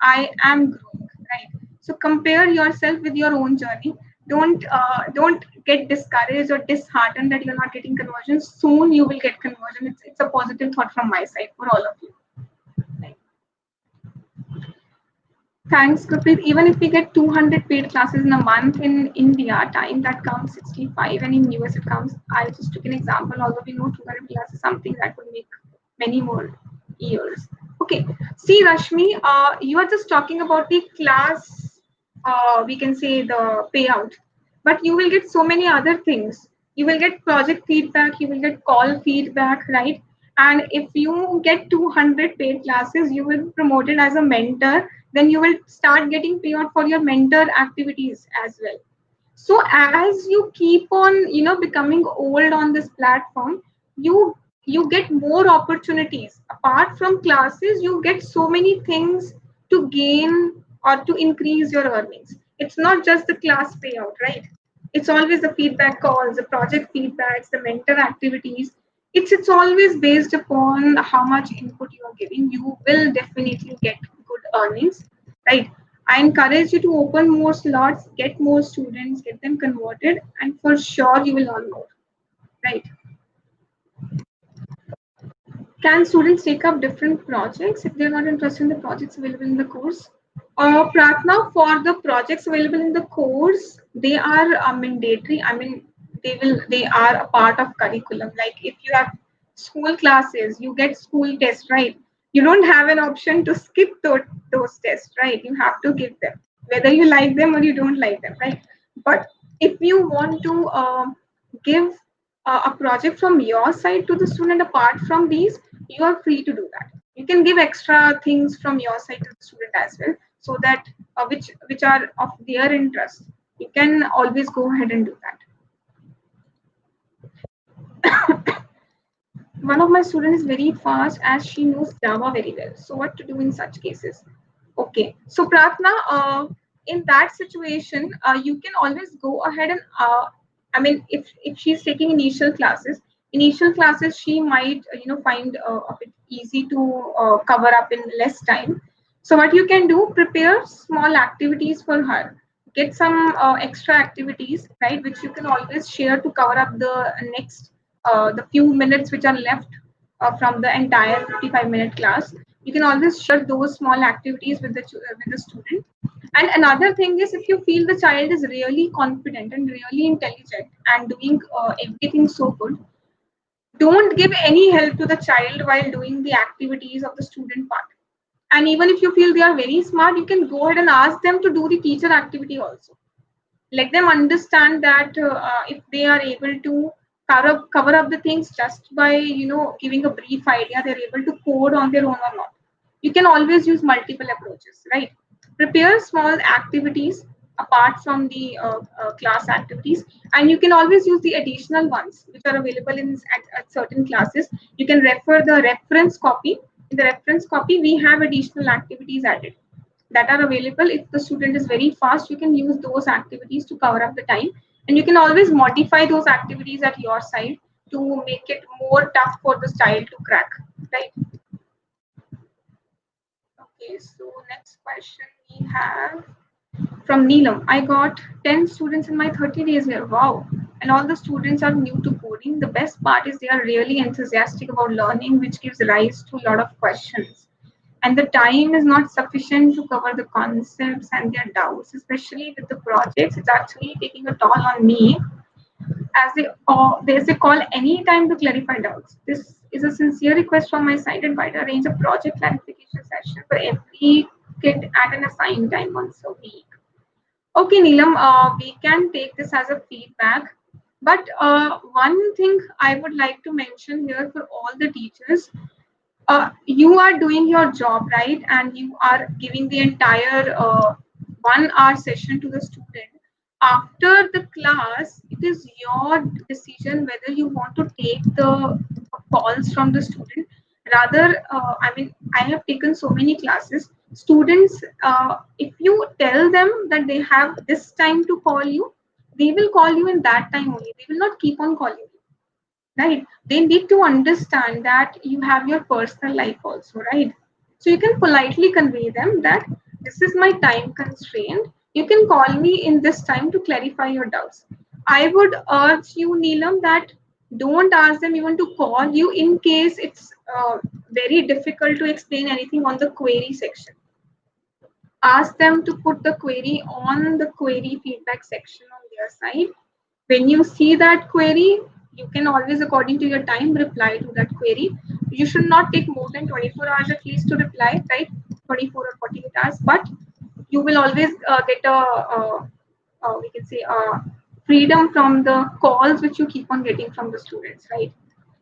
S1: I am growing, right? So compare yourself with your own journey. Don't get discouraged or disheartened that you're not getting conversions. Soon you will get conversion. It's a positive thought from my side for all of you. Right. Thanks, Gurpreet. Even if we get 200 paid classes in a month in India, time that counts 65, and in US it counts. I just took an example, although we know 200 classes is something that would make many more years. Okay, see, Rashmi, you are just talking about the class, we can say the payout, but you will get so many other things. You will get project feedback, you will get call feedback, right? And if you get 200 paid classes, you will be promoted as a mentor, then you will start getting payout for your mentor activities as well. So as you keep on, becoming old on this platform, you get more opportunities. Apart from classes, you get so many things to gain or to increase your earnings. It's not just the class payout, right? It's always the feedback calls, the project feedbacks, the mentor activities. It's always based upon how much input you are giving. You will definitely get good earnings, right? I encourage you to open more slots, get more students, get them converted, and for sure you will earn more, right? Can students take up different projects if they're not interested in the projects available in the course? Pratna, for the projects available in the course, they are mandatory. I mean, they are a part of curriculum. Like if you have school classes, you get school tests, right? You don't have an option to skip those tests, right? You have to give them, whether you like them or you don't like them, right? But if you want to give a project from your side to the student apart from these, you are free to do that. You can give extra things from your side to the student as well, so that which are of their interest. You can always go ahead and do that. One of my students is very fast as she knows Java very well. So what to do in such cases? Okay, so Pratna, in that situation, you can always go ahead and, I mean, if she's taking initial classes, she might, find a bit easy to cover up in less time. So what you can do, prepare small activities for her. Get some extra activities, right, which you can always share to cover up the few minutes which are left from the entire 55-minute class. You can always share those small activities with the student. And another thing is, if you feel the child is really confident and really intelligent and doing everything so good, don't give any help to the child while doing the activities of the student part. And even if you feel they are very smart, you can go ahead and ask them to do the teacher activity also. Let them understand that if they are able to cover up the things just by giving a brief idea, they're able to code on their own or not. You can always use multiple approaches, right? Prepare small activities apart from the class activities, and you can always use the additional ones which are available at certain classes. You can refer the reference copy. In the reference copy, we have additional activities added that are available. If the student is very fast, you can use those activities to cover up the time, and you can always modify those activities at your side to make it more tough for the child to crack, right? Okay, so next question we have from Neelam. I got 10 students in my 30 days here. Wow. and all the students are new to coding, the best part is they are really enthusiastic about learning, which gives rise to a lot of questions. And the time is not sufficient to cover the concepts and their doubts, especially with the projects. It's actually taking a toll on me, as they call any time to clarify doubts. This is a sincere request from my side, and why to arrange a project clarification session for every kid at an assigned time once a week. Okay, Neelam, we can take this as a feedback. But one thing I would like to mention here for all the teachers, you are doing your job, right? And you are giving the entire 1 hour session to the student. After the class, it is your decision whether you want to take the calls from the student. Rather, I mean, I have taken so many classes. Students, if you tell them that they have this time to call you, they will call you in that time only. They will not keep on calling you, right? They need to understand that you have your personal life also, right? So you can politely convey them that this is my time constraint. You can call me in this time to clarify your doubts. I would urge you, Neelam, that don't ask them even to call you in case it's very difficult to explain anything on the query section. Ask them to put the query on the query feedback section on their side. When you see that query, you can always, according to your time, reply to that query. You should not take more than 24 hours at least to reply, right? 24 or 48 hours, but you will always get we can say, freedom from the calls which you keep on getting from the students, right?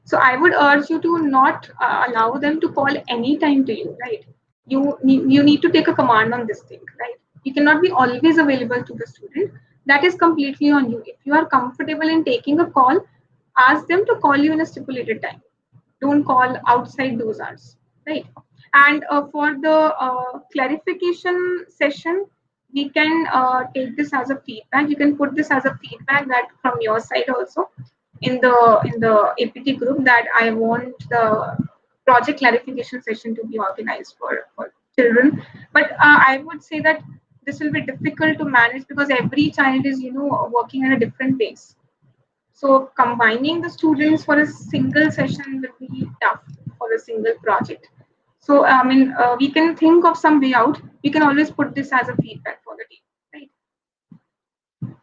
S1: So I would urge you to not allow them to call any time to you, right? You need to take a command on this thing, right? You cannot be always available to the student. That is completely on you. If you are comfortable in taking a call, ask them to call you in a stipulated time. Don't call outside those hours, right? And for the clarification session, we can take this as a feedback. You can put this as a feedback that from your side also in the APT group, that I want the project clarification session to be organized for children. But I would say that this will be difficult to manage because every child is, working at a different pace. So combining the students for a single session will be tough for a single project. So I mean, we can think of some way out. We can always put this as a feedback for the team, right?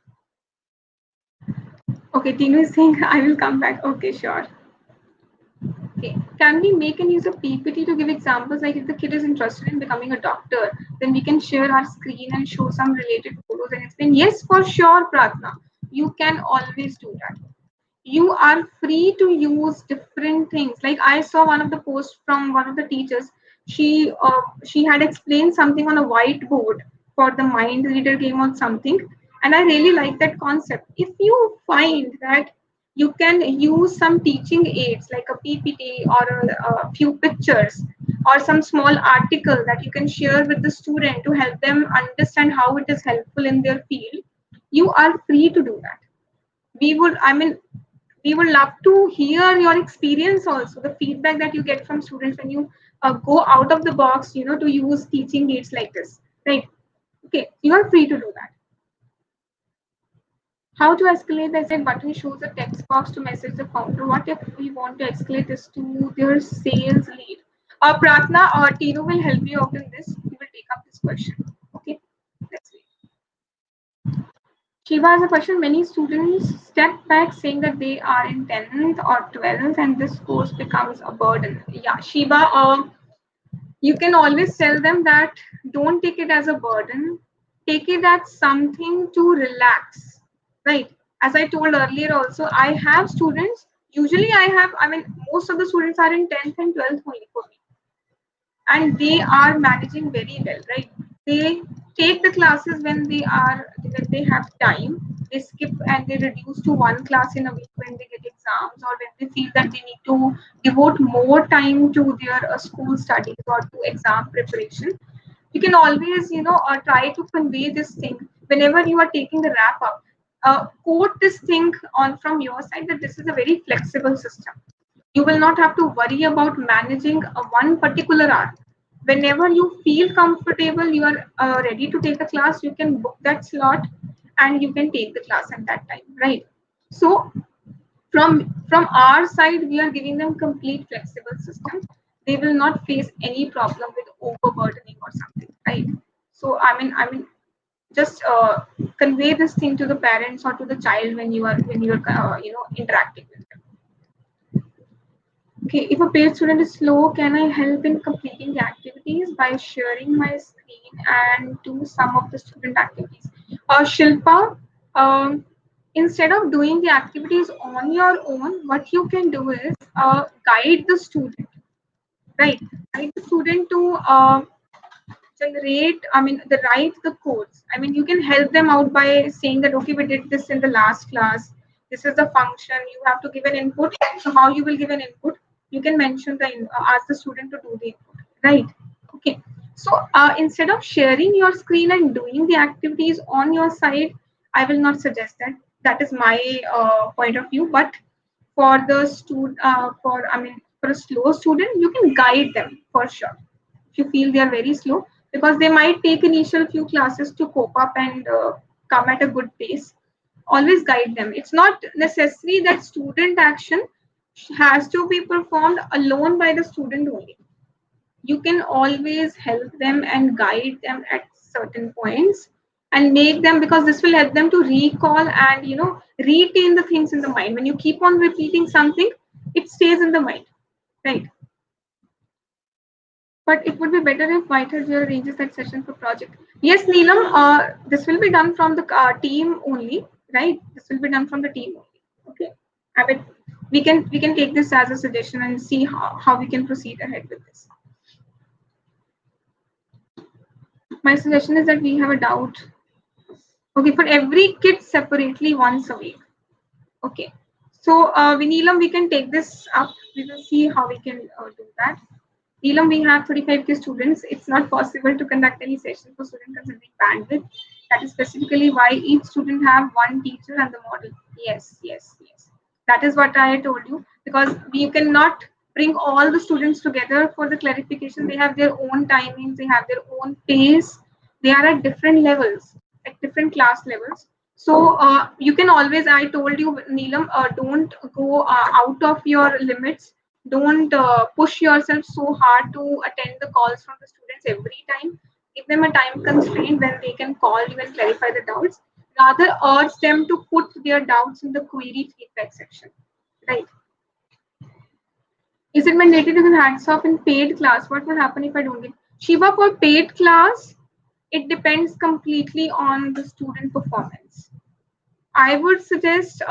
S1: Okay, Tinu is saying I will come back. Okay, sure. Okay. Can we make and use a PPT to give examples? Like if the kid is interested in becoming a doctor, then we can share our screen and show some related photos and explain. Yes, for sure, Pratna. You can always do that. You are free to use different things. Like I saw one of the posts from one of the teachers. She had explained something on a whiteboard for the mind reader game or something, and I really like that concept. If you find that you can use some teaching aids like a PPT or a few pictures or some small article that you can share with the student to help them understand how it is helpful in their field, you are free to do that. We would love to hear your experience also, the feedback that you get from students when you go out of the box, to use teaching aids like this, right? Okay, you are free to do that. How to escalate? The escalate button shows a text box to message the founder. What if we want to escalate this to their sales lead? Pratna or Tino will help you out in this. We will take up this question. Okay, let's see. Shiva has a question. Many students step back saying that they are in 10th or 12th and this course becomes a burden. Yeah, Shiva, you can always tell them that don't take it as a burden. Take it as something to relax, right? As I told earlier also, I have students. Usually most of the students are in 10th and 12th only for me. And they are managing very well, right? They take the classes when they have time. They skip and they reduce to one class in a week when they get exams or when they feel that they need to devote more time to their school studies or to exam preparation. You can always try to convey this thing whenever you are taking the wrap up. Quote this thing on from your side that this is a very flexible system. You will not have to worry about managing a one particular hour. Whenever you feel comfortable, you are ready to take a class, you can book that slot and you can take the class at that time, right? So from our side, we are giving them complete flexible system. They will not face any problem with overburdening or something, right? So I mean just convey this thing to the parents or to the child when you are interacting with them. Okay, if a paid student is slow, can I help in completing the activities by sharing my screen and do some of the student activities? Shilpa, instead of doing the activities on your own, what you can do is guide the student, right? Guide the student to generate, the write the codes. I mean, you can help them out by saying that, okay, we did this in the last class. This is the function. You have to give an input. So how you will give an input? You can mention ask the student to do the input, right? Okay. So instead of sharing your screen and doing the activities on your side, I will not suggest that. That is my point of view. But for the student, for a slow student, you can guide them for sure if you feel they are very slow, because they might take initial few classes to cope up and come at a good pace. Always guide them. It's not necessary that student action has to be performed alone by the student only. You can always help them and guide them at certain points and make them, because this will help them to recall and retain the things in the mind. When you keep on repeating something, it stays in the mind, right? But it would be better if Whitehead arranges that session for project. Yes, Neelam, this will be done from the team only, right? This will be done from the team only. Okay. I mean, we can take this as a suggestion and see how we can proceed ahead with this. My suggestion is that we have a doubt. Okay, for every kid separately once a week. Okay. So, Neelam, we can take this up. We will see how we can do that. Neelam, we have 35K students. It's not possible to conduct any session for student considering bandwidth. That is specifically why each student have one teacher and the model. Yes, yes, yes. That is what I told you, because you cannot bring all the students together for the clarification. They have their own timings, they have their own pace. They are at different levels, at different class levels. So you can always, I told you, Neelam, don't go out of your limits. Don't push yourself so hard to attend the calls from the students every time. Give them a time constraint when they can call you and clarify the doubts. Rather, urge them to put their doubts in the query feedback section. Right. Is it mandated to give hats off in paid class? What will happen if I don't give? Shiva, for paid class, it depends completely on the student performance. I would suggest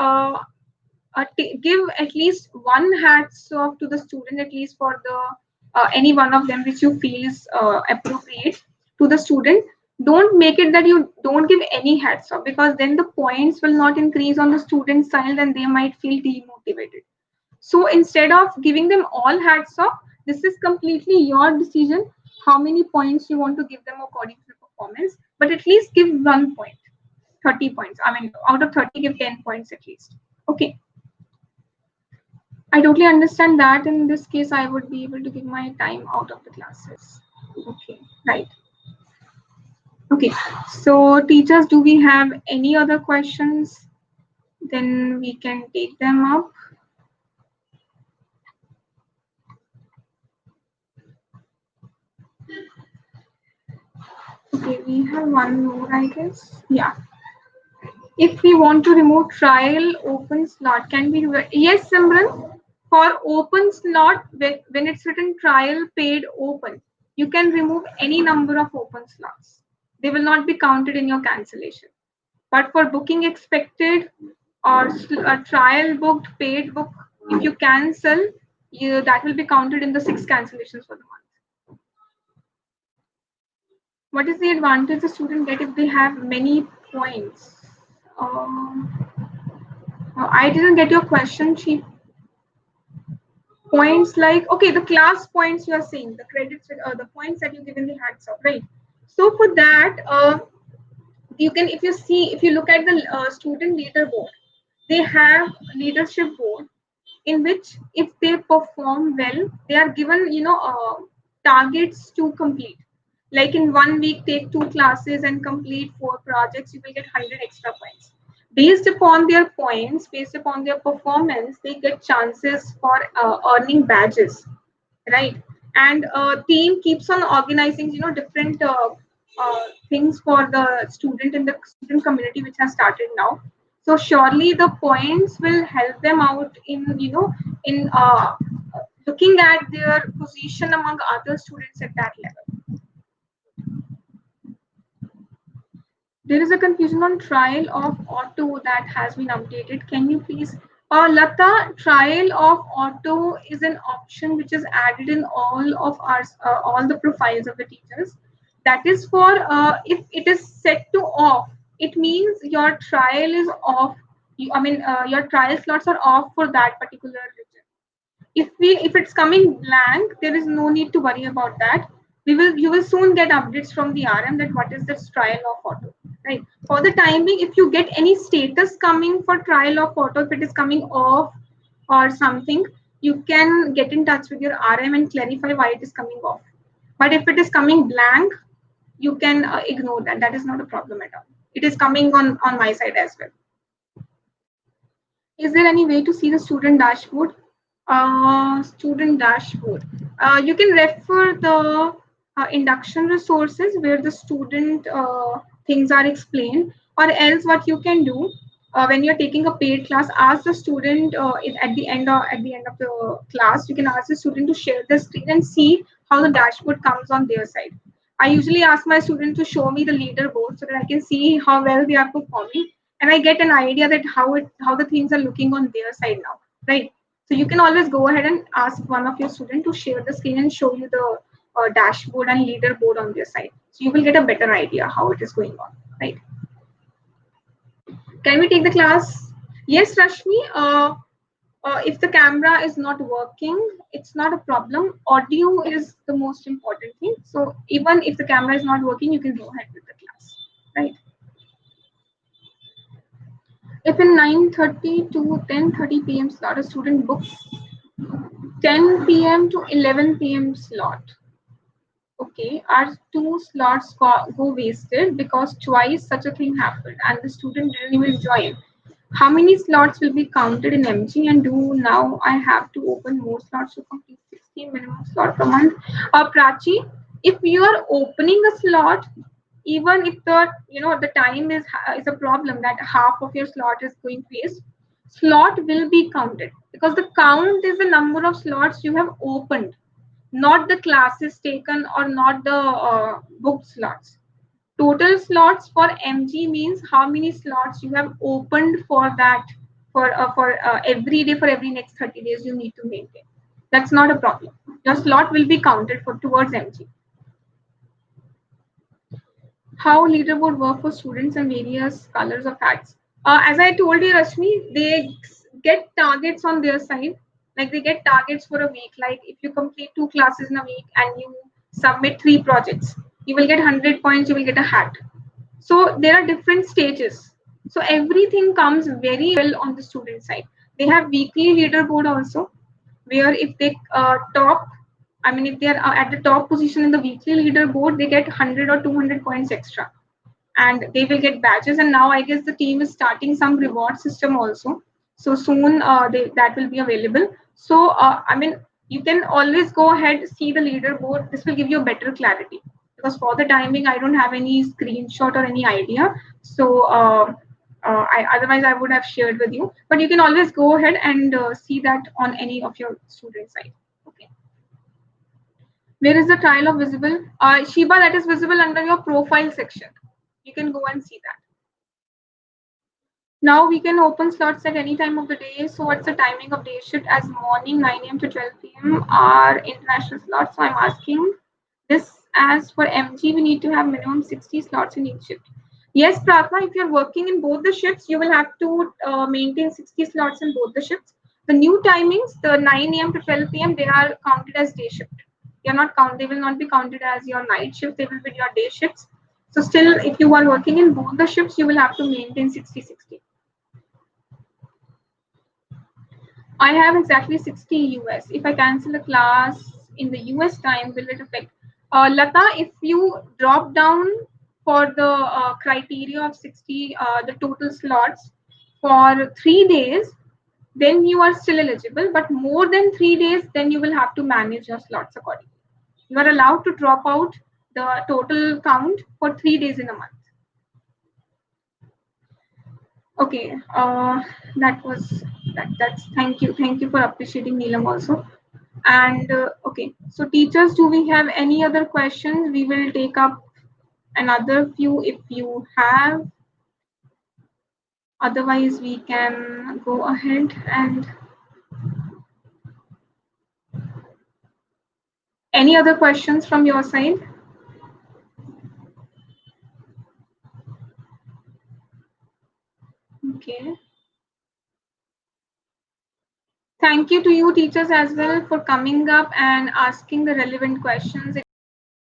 S1: give at least one hats off to the student, at least for the any one of them which you feel is appropriate to the student. Don't make it that you don't give any hats off, because then the points will not increase on the student side and they might feel demotivated. So instead of giving them all hats off, this is completely your decision how many points you want to give them according to the performance, but at least give 1 point. 30 points. I mean, out of 30, give 10 points at least. Okay. I totally understand that. In this case, I would be able to give my time out of the classes. Okay, right. Okay, so teachers, do we have any other questions? Then we can take them up. Okay, we have one more, I guess. Yeah. If we want to remove trial open slot, can we? Yes, Simran. For open slot, when it's written trial paid open, you can remove any number of open slots. They will not be counted in your cancellation. But for booking expected or a trial booked, paid book, if you cancel, that will be counted in the 6 cancellations for the month. What is the advantage the student get if they have many points? I didn't get your question, Chief. Points like, okay, the class points you are saying, the credits, the points that you give in the hats off, right? So for that, you can, if you look at the student leaderboard, they have leadership board in which if they perform well, they are given, targets to complete. Like in 1 week, take 2 classes and complete 4 projects, you will get 100 extra points. Based upon their points, based upon their performance, they get chances for earning badges, right? And team keeps on organizing, different things for the student in the student community, which has started now. So surely the points will help them out in, in looking at their position among other students at that level. There is a confusion on trial of auto that has been updated. Can you please, Lata, trial of auto is an option which is added in all the profiles of the teachers. That is for if it is set to off, it means your trial is off. Your trial slots are off for that particular region. If it's coming blank, there is no need to worry about that. You will soon get updates from the RM that what is this trial of auto, right? For the time being, if you get any status coming for trial of auto, if it is coming off or something, you can get in touch with your RM and clarify why it is coming off. But if it is coming blank, you can ignore that. That is not a problem at all. It is coming on my side as well. Is there any way to see the student dashboard? Student dashboard. You can refer the induction resources where the student things are explained, or else what you can do when you're taking a paid class, ask the student at the end of the class. You can ask the student to share the screen and see how the dashboard comes on their side. I usually ask my students to show me the leaderboard so that I can see how well they are performing, and I get an idea that how the things are looking on their side now, right? So you can always go ahead and ask one of your students to share the screen and show you the dashboard and leaderboard on their side. So you will get a better idea how it is going on, right? Can we take the class? Yes, Rashmi. If the camera is not working, it's not a problem. Audio is the most important thing. So even if the camera is not working, you can go ahead with the class, right? If in 9:30 to 10:30 p.m. slot, a student books 10 p.m. to 11 p.m. slot. Okay, our two slots go wasted because twice such a thing happened and the student didn't even join. How many slots will be counted in MG, and do now I have to open more slots to complete 16 minimum slot per month? Prachi, if you are opening a slot, even if the time is a problem that half of your slot is going waste, slot will be counted because the count is the number of slots you have opened, not the classes taken or not the booked slots. Total slots for MG means how many slots you have opened for that for every day, for every next 30 days you need to maintain. That's not a problem. Your slot will be counted for towards MG. How leaderboard work for students and various colors of hats? As I told you, Rashmi, they get targets on their side. Like they get targets for a week. Like if you complete 2 classes in a week and you submit 3 projects, you will get 100 points, you will get a hat. So there are different stages. So everything comes very well on the student side. They have weekly leaderboard also, where if they if they are at the top position in the weekly leaderboard, they get 100 or 200 points extra, and they will get badges. And now I guess the team is starting some reward system also. So soon that will be available. So you can always go ahead, see the leaderboard. This will give you a better clarity because for the timing I don't have any screenshot or any idea. So otherwise I would have shared with you. But you can always go ahead and see that on any of your student site. Okay. Where is the trial of visible? Shiba, that is visible under your profile section. You can go and see that. Now we can open slots at any time of the day. So what's the timing of day shift? As morning 9 a.m. to 12 p.m. are international slots. So I'm asking this. As for MG, we need to have minimum 60 slots in each shift. Yes, Pratna, if you're working in both the shifts, you will have to maintain 60 slots in both the shifts. The new timings, the 9 a.m. to 12 p.m., they are counted as day shift. They will not be counted as your night shift. They will be your day shifts. So still, if you are working in both the shifts, you will have to maintain 60-60. I have exactly 60 US. If I cancel a class in the US time, will it affect? Lata, if you drop down for the criteria of 60, the total slots, for 3 days, then you are still eligible, but more than 3 days, then you will have to manage your slots accordingly. You are allowed to drop out the total count for 3 days in a month. Okay, that's thank you for appreciating Neelam also. And okay, so teachers, do we have any other questions? We will take up another few if you have. Otherwise, we can go ahead and any other questions from your side? Okay. Thank you to you teachers as well for coming up and asking the relevant questions.